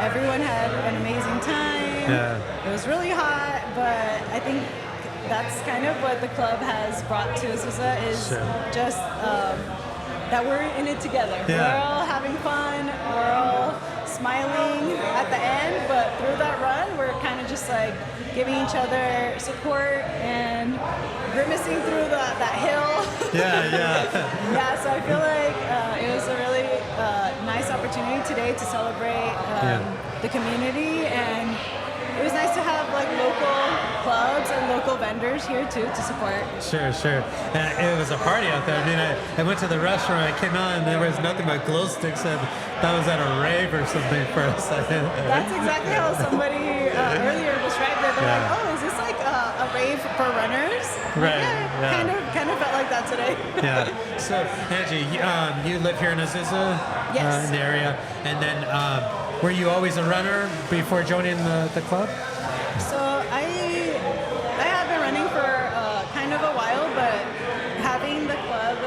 everyone had an amazing time. Yeah. It was really hot, but I think that's kind of what the club has brought to Azusa is just that we're in it together. Yeah. We're all having fun. We're all smiling at the end, but through that run, we're kind of just like giving each other support and grimacing through that hill. Yeah, so I feel like it was a really nice opportunity today to celebrate the community, and it was nice to have like local clubs and local vendors here too to support. Sure. And it was a party out there. I mean, I went to the restaurant, I came out, and there was nothing but glow sticks, and that was at a rave or something for a second. That's exactly how somebody earlier described it. They're like, oh, is this like a rave for runners? Right. Kind of felt like that today. Yeah. So, Angie, you live here in Azusa? Yes. In the area. And then, were you always a runner before joining the club? So I have been running for kind of a while, but having the club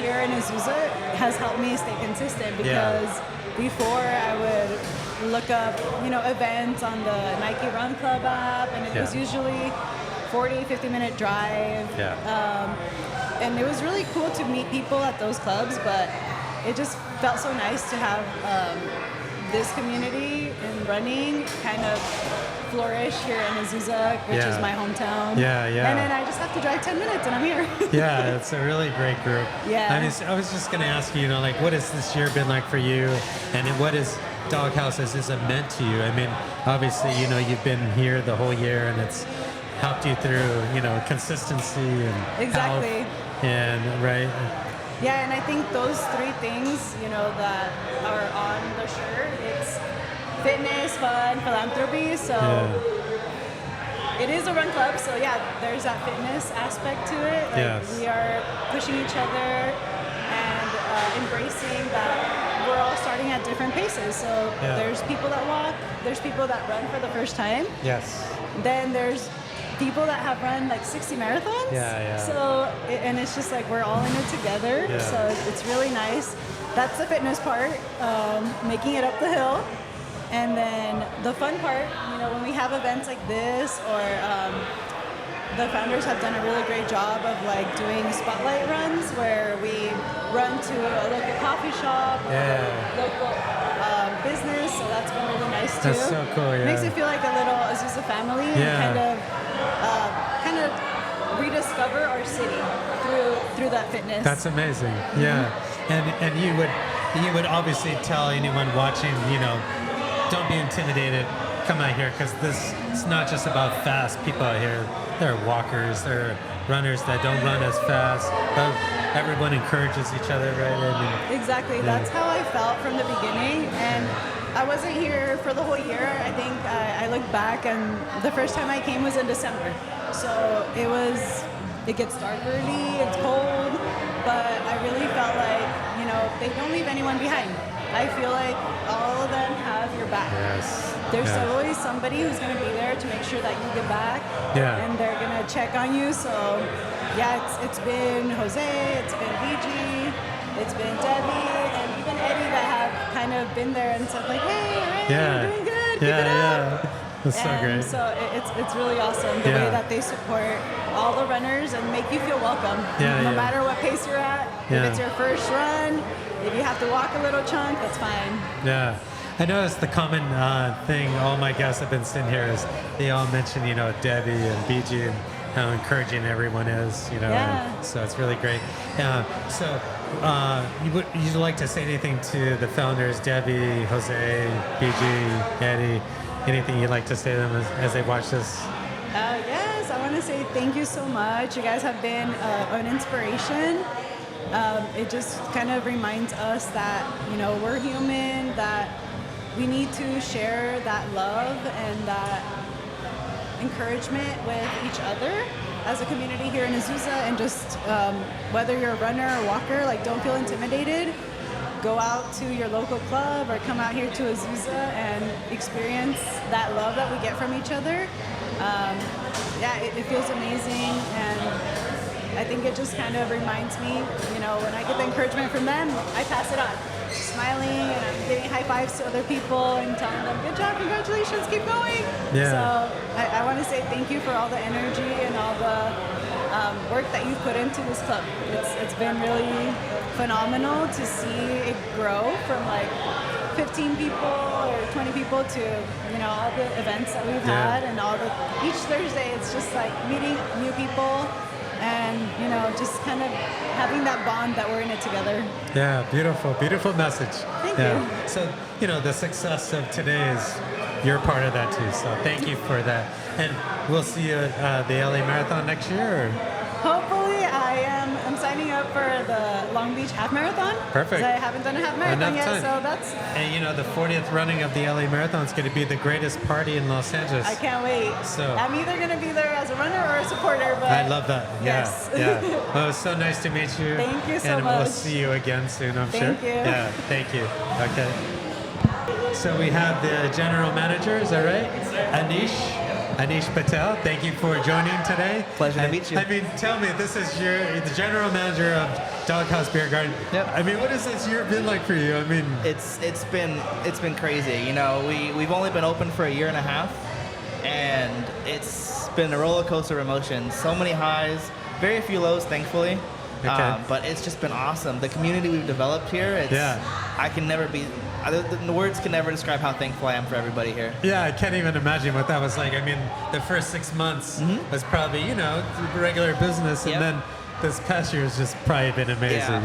here in Azusa has helped me stay consistent because before I would look up, events on the Nike Run Club app, and it was usually 40, 50-minute drive. And it was really cool to meet people at those clubs, but it just felt so nice to have this community and running kind of flourish here in Azusa, which is my hometown. And then I just have to drive 10 minutes and I'm here. It's a really great group. I mean, I was just going to ask you, like, what has this year been like for you? And then what is Doghouse Azusa meant to you? I mean, obviously, you've been here the whole year and it's helped you through, consistency and health and right. Yeah, and I think those three things, that are on the shirt, it's fitness, fun, philanthropy. So it is a run club. So there's that fitness aspect to it. Like we are pushing each other and embracing that we're all starting at different paces. So there's people that walk, there's people that run for the first time. Then there's people that have run like 60 marathons. So, and it's just like we're all in it together. So it's really nice. That's the fitness part, making it up the hill. And then the fun part, when we have events like this, or the founders have done a really great job of like doing spotlight runs where we run to a local coffee shop, local business. So that's been really nice too. That's so cool. Makes it feel like a little Azusa family and kind of rediscover our city through that fitness. That's amazing. And you would obviously tell anyone watching, don't be intimidated. Come out here because it's not just about fast people out here. There are walkers, there are runners that don't run as fast, but everyone encourages each other, right? Exactly. That's how I felt from the beginning. And I wasn't here for the whole year. I think I look back and the first time I came was in December. So it gets dark early, it's cold, but I really felt like, they don't leave anyone behind. I feel like all of them have your back. There's always somebody who's going to be there to make sure that you get back, and they're going to check on you. So, it's been Jose, it's been VG, it's been Debbie, and even Eddie that have kind of been there and said like, hey, you're doing good, keep it up. That's so great. So it's really awesome the way that they support all the runners and make you feel welcome. No matter what pace you're at, if it's your first run, if you have to walk a little chunk, that's fine. I noticed the common thing all my guests have been sitting here is they all mention, Debbie and BG and how encouraging everyone is, and so it's really great. You'd like to say anything to the founders, Debbie, Jose, BG, Eddie, anything you'd like to say to them as they watch this? Yes, I want to say thank you so much. You guys have been an inspiration. It just kind of reminds us that, we're human, that we need to share that love and that encouragement with each other as a community here in Azusa, and just whether you're a runner or walker, like don't feel intimidated. Go out to your local club or come out here to Azusa and experience that love that we get from each other. It feels amazing, and I think it just kind of reminds me, when I get the encouragement from them, I pass it on. smiling and I'm giving high fives to other people and telling them, good job, congratulations, keep going. Yeah. So I want to say thank you for all the energy and all the work that you've put into this club. It's been really phenomenal to see it grow from like 15 people or 20 people to, you know, all the events that we've had and each Thursday it's just like meeting new people and, you know, just kind of having that bond that we're in it together. Yeah, beautiful message. Thank you. So, you know, the success of today is you're part of that too. So thank you for that. And we'll see you at the LA Marathon next year. Or? Hopefully, I'm signing up for the Long Beach Half Marathon. Perfect. 'Cause I haven't done a half marathon Enough yet, time. so that's. And you know, the 40th running of the LA Marathon is going to be the greatest party in Los Angeles. I can't wait. So I'm either going to be there as a runner or a supporter, but I love that. Yes. Yeah. Well, it was so nice to meet you. Thank you so and much. we'll see you again soon, I'm sure. Thank you. Yeah, thank you. Okay. So we have the general manager, is that right? Anish Patel, thank you for joining today. Pleasure to meet you. I mean, tell me, this is the general manager of Doghouse Beer Garden. Yep. I mean, what has this year been like for you? I mean, it's been crazy. You know, we've only been open for a year and a half, and it's been a roller coaster of emotions. So many highs, very few lows, thankfully. Okay. But it's just been awesome. The community we've developed here, I can never be. The words can never describe how thankful I am for everybody here. yeah, I can't even imagine what that was like. I mean, the first 6 months was probably, you know, regular business, and then this past year has just probably been amazing.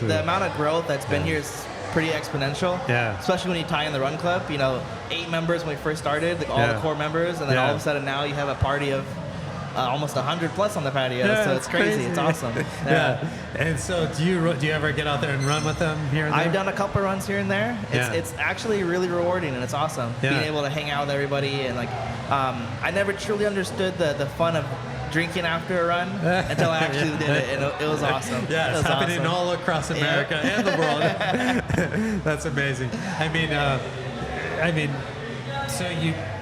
The amount of growth that's been here is pretty exponential. Yeah. Especially when you tie in the run club. You know, 8 members when we first started, like all the core members, and then all of a sudden now you have a party of almost 100 plus on the patio. Yeah, So it's crazy. It's awesome. Yeah. And so do you ever get out there and run with them here and there? I've done a couple runs here and there. It's actually really rewarding and it's awesome being able to hang out with everybody and like I never truly understood the fun of drinking after a run until I actually did it, and it was awesome. Yeah, it's happening awesome. all across America and the world. That's amazing. I mean, so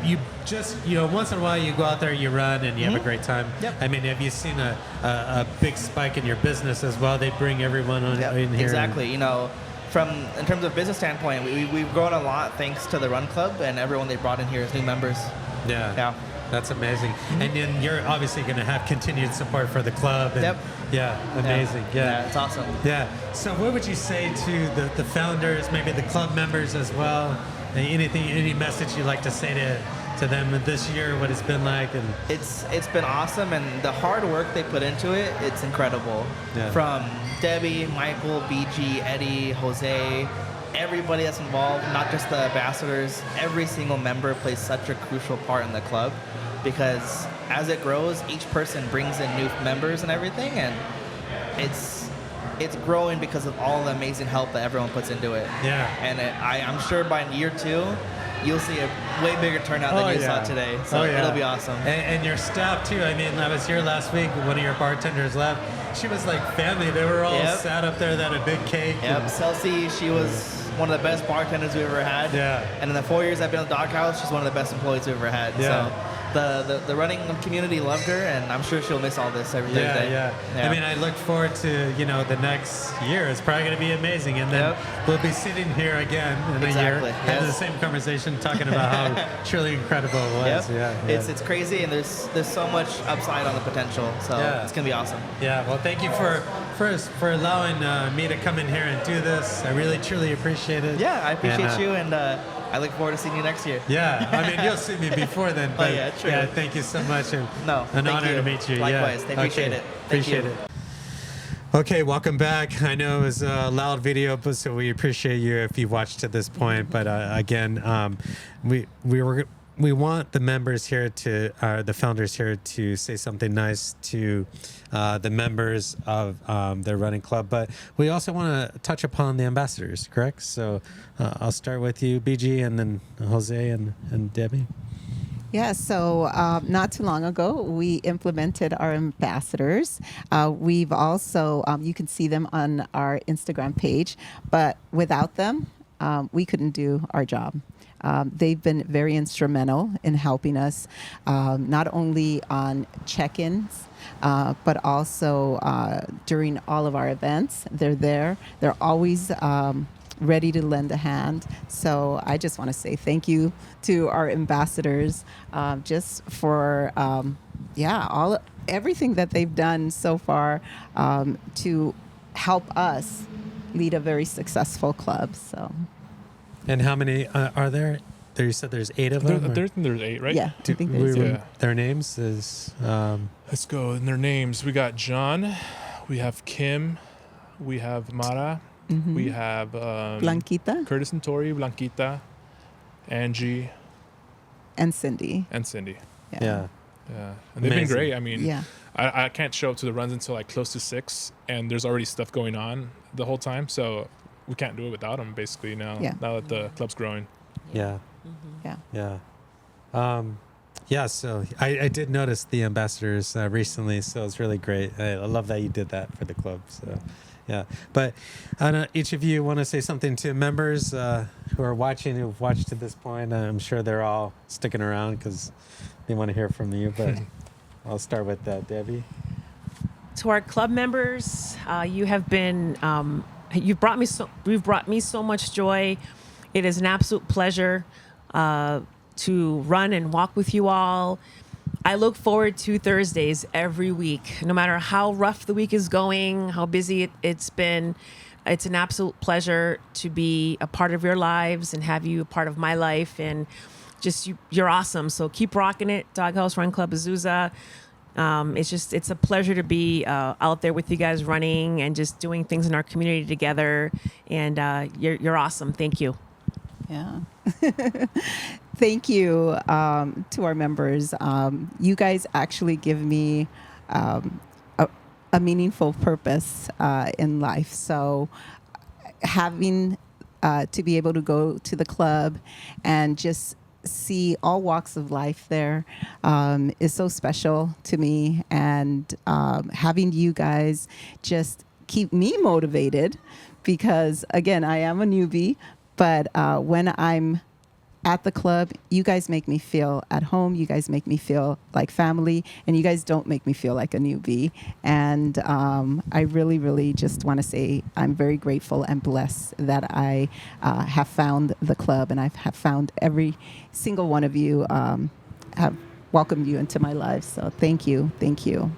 you just, you know, once in a while you go out there, you run, and you have a great time. Yep. I mean, have you seen a big spike in your business as well? They bring everyone on in here. Exactly. You know, in terms of business standpoint, we've grown a lot thanks to the Run Club and everyone they brought in here as new members. Yeah. That's amazing. And then you're obviously going to have continued support for the club. And yeah, amazing. Yeah, it's awesome. Yeah. So what would you say to the founders, maybe the club members as well? Any message you'd like to say to them this year, what it's been like? And it's been awesome, and the hard work they put into it, it's incredible. Yeah. From Debbie, Michael, BG, Eddie, Jose, everybody that's involved, not just the ambassadors, every single member plays such a crucial part in the club, because as it grows, each person brings in new members and everything, and it's growing because of all the amazing help that everyone puts into it. Yeah. And I'm sure by year 2, you'll see a way bigger turnout than you saw today. So it'll be awesome. And your staff too. I mean, I was here last week. One of your bartenders left. She was like family. They were all sat up there. They had a big cake. Yep. Celsi, she was one of the best bartenders we've ever had. Yeah. And in the 4 years I've been at the Doghouse, she's one of the best employees we've ever had. Yeah. So the running community loved her, and I'm sure she'll miss all this every Thursday. Yeah. I mean, I look forward to, you know, the next year. It's probably going to be amazing. And then we'll be sitting here again in a year, having the same conversation, talking about how truly incredible it was. It's crazy, and there's so much upside on the potential. So it's going to be awesome. Yeah. Well, thank you for allowing me to come in here and do this. I really, truly appreciate it. Yeah, I appreciate you, and I look forward to seeing you next year. Yeah, I mean, you'll see me before then. But true. Yeah, thank you so much. And an honor to meet you. Likewise. Yeah. Appreciate it. Appreciate it. Okay, welcome back. I know it was a loud video, but so we appreciate you if you watched to this point. But again, we want the members here the founders here to say something nice to the members of their running club. But we also want to touch upon the ambassadors, correct? So I'll start with you, BG, and then Jose and Debbie. Yeah, so not too long ago, we implemented our ambassadors. We've also, you can see them on our Instagram page, but without them, we couldn't do our job. They've been very instrumental in helping us, not only on check-ins, but also during all of our events. They're there. They're always ready to lend a hand. So I just want to say thank you to our ambassadors, just for everything that they've done so far, to help us lead a very successful club. So. And how many are there? There, you said there's 8 of them. There's 8, right? Yeah, I think there's Their names is. Let's go. And their names. We got John. We have Kim. We have Mara. Mm-hmm. We have Blanquita Curtis and Tori, Blanquita, Angie, and Cindy. Yeah. And they've been Amazing. great. I mean, Yeah. I can't show up to the runs until like close to 6, and there's already stuff going on the whole time, so we can't do it without them basically now. Yeah. Now that the club's growing. Yeah. Yeah. Yeah. So I did notice the ambassadors recently, so it's really great. I love that you did that for the club. So, yeah. But I don't know, each of you want to say something to members who are watching, who've watched to this point. I'm sure they're all sticking around because they want to hear from you. But I'll start with Debbie. To our club members, you have been, you've brought me so much joy. It is an absolute pleasure to run and walk with you all. I look forward to Thursdays every week, no matter how rough the week is going, how busy it's been. It's an absolute pleasure to be a part of your lives and have you a part of my life. And just you're awesome. So keep rocking it, Doghouse Run Club Azusa. It's a pleasure to be out there with you guys running and just doing things in our community together. And you're awesome. Thank you. Yeah. Thank you to our members. You guys actually give me a meaningful purpose in life. So having to be able to go to the club and just see all walks of life there is so special to me. And having you guys just keep me motivated because, again, I am a newbie. But when I'm at the club, you guys make me feel at home. You guys make me feel like family. And you guys don't make me feel like a newbie. And I really, really just want to say I'm very grateful and blessed that I have found the club. And I have found every single one of you, have welcomed you into my life. So thank you. Thank you.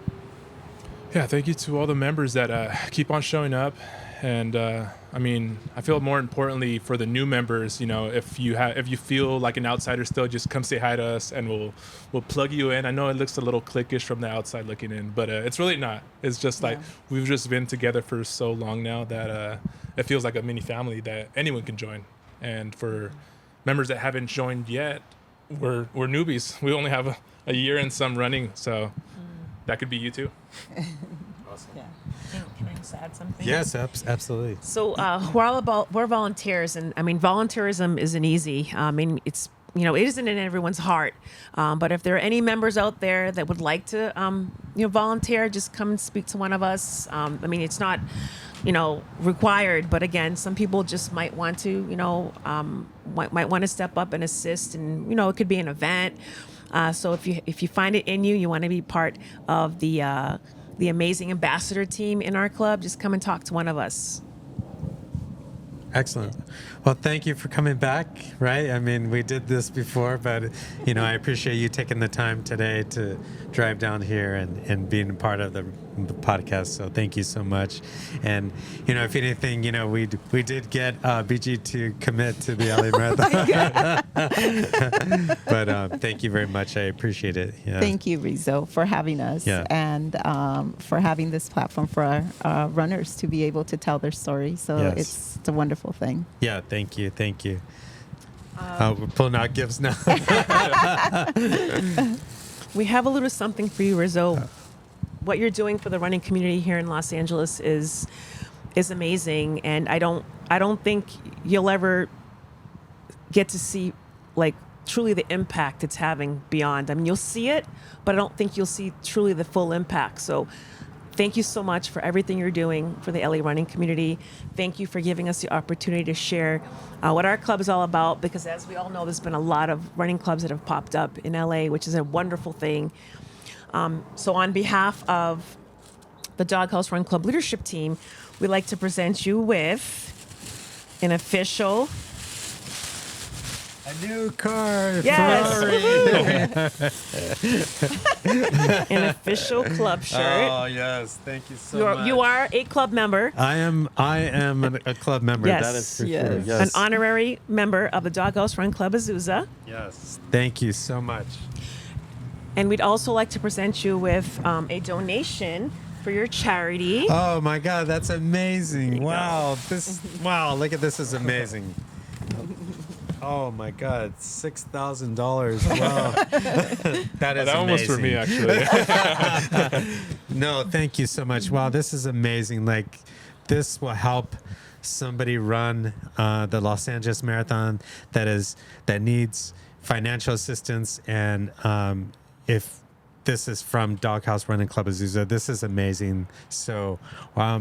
Yeah, thank you to all the members that keep on showing up. And I mean, I feel more importantly for the new members, you know, if you feel like an outsider still, just come say hi to us and we'll plug you in. I know it looks a little cliquish from the outside looking in, but it's really not. It's just like we've just been together for so long now that it feels like a mini family that anyone can join. And for members that haven't joined yet, we're newbies. We only have a year and some running, so that could be you too. Awesome. Yeah. Can I just add something? Yes, absolutely. So we're volunteers, and I mean, volunteerism isn't easy. I mean, it isn't in everyone's heart. But if there are any members out there that would like to, volunteer, just come and speak to one of us. I mean, it's not, required, but again, some people just might want to, might want to step up and assist, and it could be an event. So if you find it in you want to be part of the amazing ambassador team in our club, just come and talk to one of us. Excellent. Well, thank you for coming back, right? I mean, we did this before, but, I appreciate you taking the time today to drive down here and being a part of the podcast. So thank you so much. And, if anything, we did get BG to commit to the LA Marathon. But thank you very much. I appreciate it. Yeah. Thank you, Rizzo, for having us and for having this platform for our runners to be able to tell their story. So it's a wonderful thing. Yeah, thank you. We're pulling out gifts now. We have a little something for you, Rizzo. What you're doing for the running community here in Los Angeles is amazing, and I don't think you'll ever get to see truly the impact it's having beyond. I mean, you'll see it, but I don't think you'll see truly the full impact. So thank you so much for everything you're doing for the LA running community. Thank you for giving us the opportunity to share what our club is all about, because as we all know, there's been a lot of running clubs that have popped up in LA, which is a wonderful thing. So on behalf of the Doghouse Run Club leadership team, we'd like to present you with an official. A new car. Yes. An official club shirt. Oh yes, thank you so much. You are a club member. I am a club member. Yes. That is for Yes. sure. An Yes. honorary member of the Doghouse Run Club Azusa. Yes. Thank you so much. And we'd also like to present you with a donation for your charity. Oh my God, that's amazing! Wow, look at this is amazing. Oh my God, $6,000! Wow, that is that one was for me, amazing. actually. No, thank you so much. Wow, this is amazing. Like, this will help somebody run the Los Angeles Marathon that needs financial assistance, and if this is from Doghouse Running Club Azusa. This is amazing. So,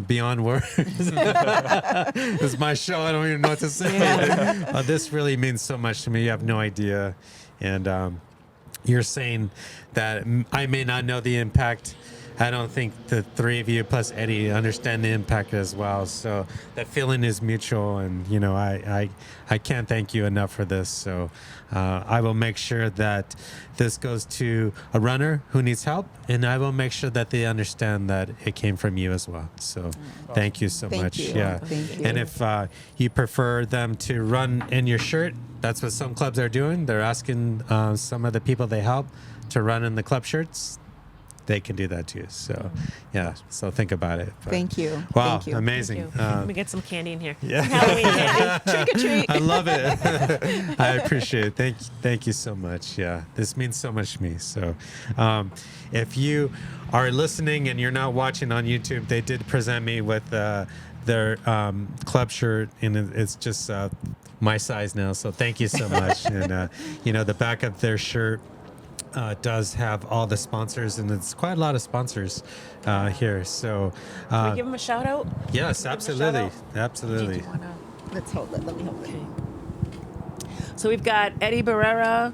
beyond words. This is my show. I don't even know what to say. This really means so much to me. You have no idea. And you're saying that I may not know the impact. I don't think the three of you plus Eddie understand the impact as well. So that feeling is mutual, and I can't thank you enough for this. So I will make sure that this goes to a runner who needs help, and I will make sure that they understand that it came from you as well. So thank you so much. You. Yeah. Thank you. And if you prefer them to run in your shirt, that's what some clubs are doing. They're asking some of the people they help to run in the club shirts. They can do that too. So, yeah. So think about it. But, Thank you. Wow, Thank you. amazing. Let me get some candy in here. Yeah. Halloween candy. Trick or treat. I love it. I appreciate it. Thank you so much. Yeah, this means so much to me. So, if you are listening and you're not watching on YouTube, they did present me with their club shirt, and it's just my size now. So thank you so much. And the back of their shirt does have all the sponsors, and it's quite a lot of sponsors here. So, Can we give them a shout out? yes, absolutely, absolutely. Let's hold it. Let me hold it. So we've got Eddie Barrera,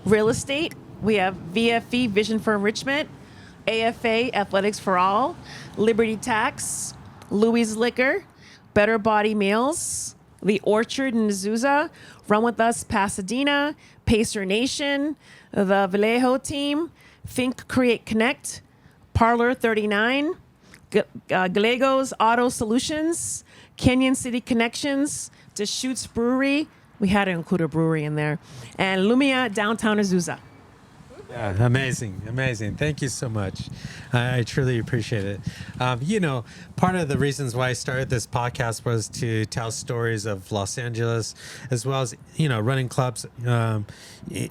Real Estate. We have VFE, Vision for Enrichment, AFA, Athletics for All, Liberty Tax, Louis Liquor, Better Body Meals, The Orchard in Azusa, Run With Us Pasadena, Pacer Nation, the Vallejo Team, Think, Create, Connect, Parlor 39, Gallegos Auto Solutions, Canyon City Connections, Deschutes Brewery. We had to include a brewery in there. And Lumia Downtown Azusa. Yeah, amazing. Thank you so much. I truly appreciate it. Part of the reasons why I started this podcast was to tell stories of Los Angeles, as well as, running clubs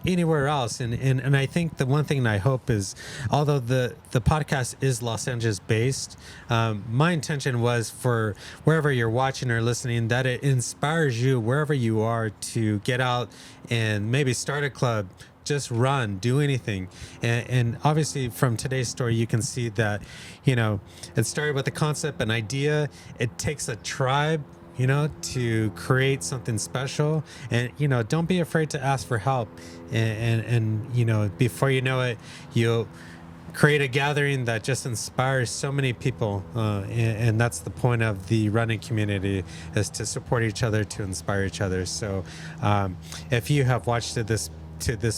anywhere else. And I think the one thing I hope is, although the podcast is Los Angeles based, my intention was for wherever you're watching or listening, that it inspires you wherever you are to get out and maybe start a club. Just run, do anything. And obviously from today's story, you can see that, it started with a concept, an idea. It takes a tribe, to create something special. And, don't be afraid to ask for help. And before you know it, you'll create a gathering that just inspires so many people. And that's the point of the running community, is to support each other, to inspire each other. So if you have watched to this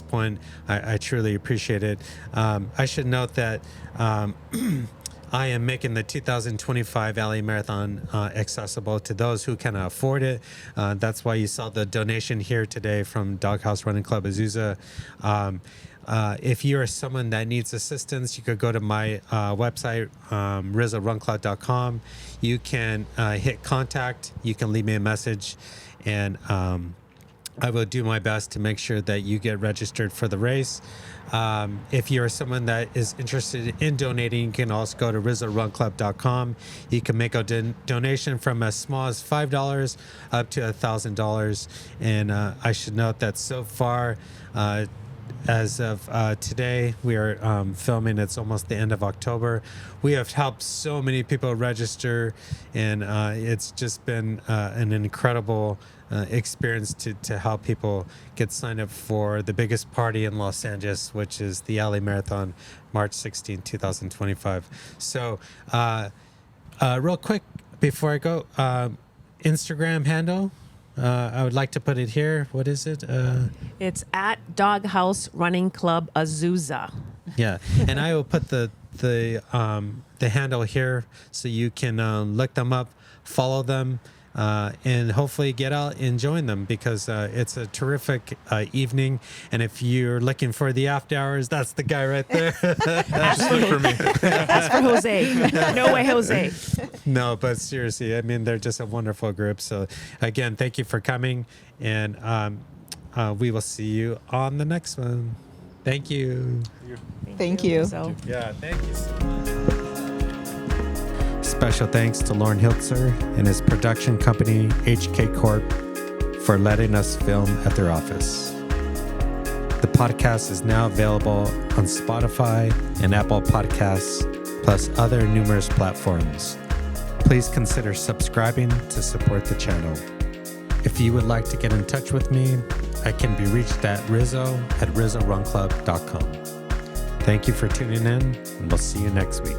point, I truly appreciate it. I should note that I am making the 2025 LA Marathon accessible to those who can afford it. That's why you saw the donation here today from Doghouse Running Club Azusa. If you are someone that needs assistance, you could go to my website, RizzoRunClub.com. You can hit contact. You can leave me a message, and I will do my best to make sure that you get registered for the race. If you're someone that is interested in donating, you can also go to RizzoRunClub.com. You can make a donation from as small as $5 up to $1,000. And I should note that so far, as of today, we are filming. It's almost the end of October. We have helped so many people register, and it's just been an incredible experience to help people get signed up for the biggest party in Los Angeles, which is the LA Marathon, March 16, 2025. So real quick before I go, Instagram handle. I would like to put it here. What is it? It's at Doghouse Running Club Azusa. Yeah, and I will put the handle here so you can look them up, follow them, and hopefully get out and join them, because it's a terrific evening. And if you're looking for the after hours, that's the guy right there. Just look for me. That's for Jose. No way, Jose. No, but seriously, I mean, they're just a wonderful group. So again, thank you for coming, and we will see you on the next one. Thank you. Thank you. So. Yeah, thank you so much. Special thanks to Lauren Hiltzer and his production company, HK Corp, for letting us film at their office. The podcast is now available on Spotify and Apple Podcasts, plus other numerous platforms. Please consider subscribing to support the channel. If you would like to get in touch with me, I can be reached at Rizzo@RizzoRunClub.com. Thank you for tuning in, and we'll see you next week.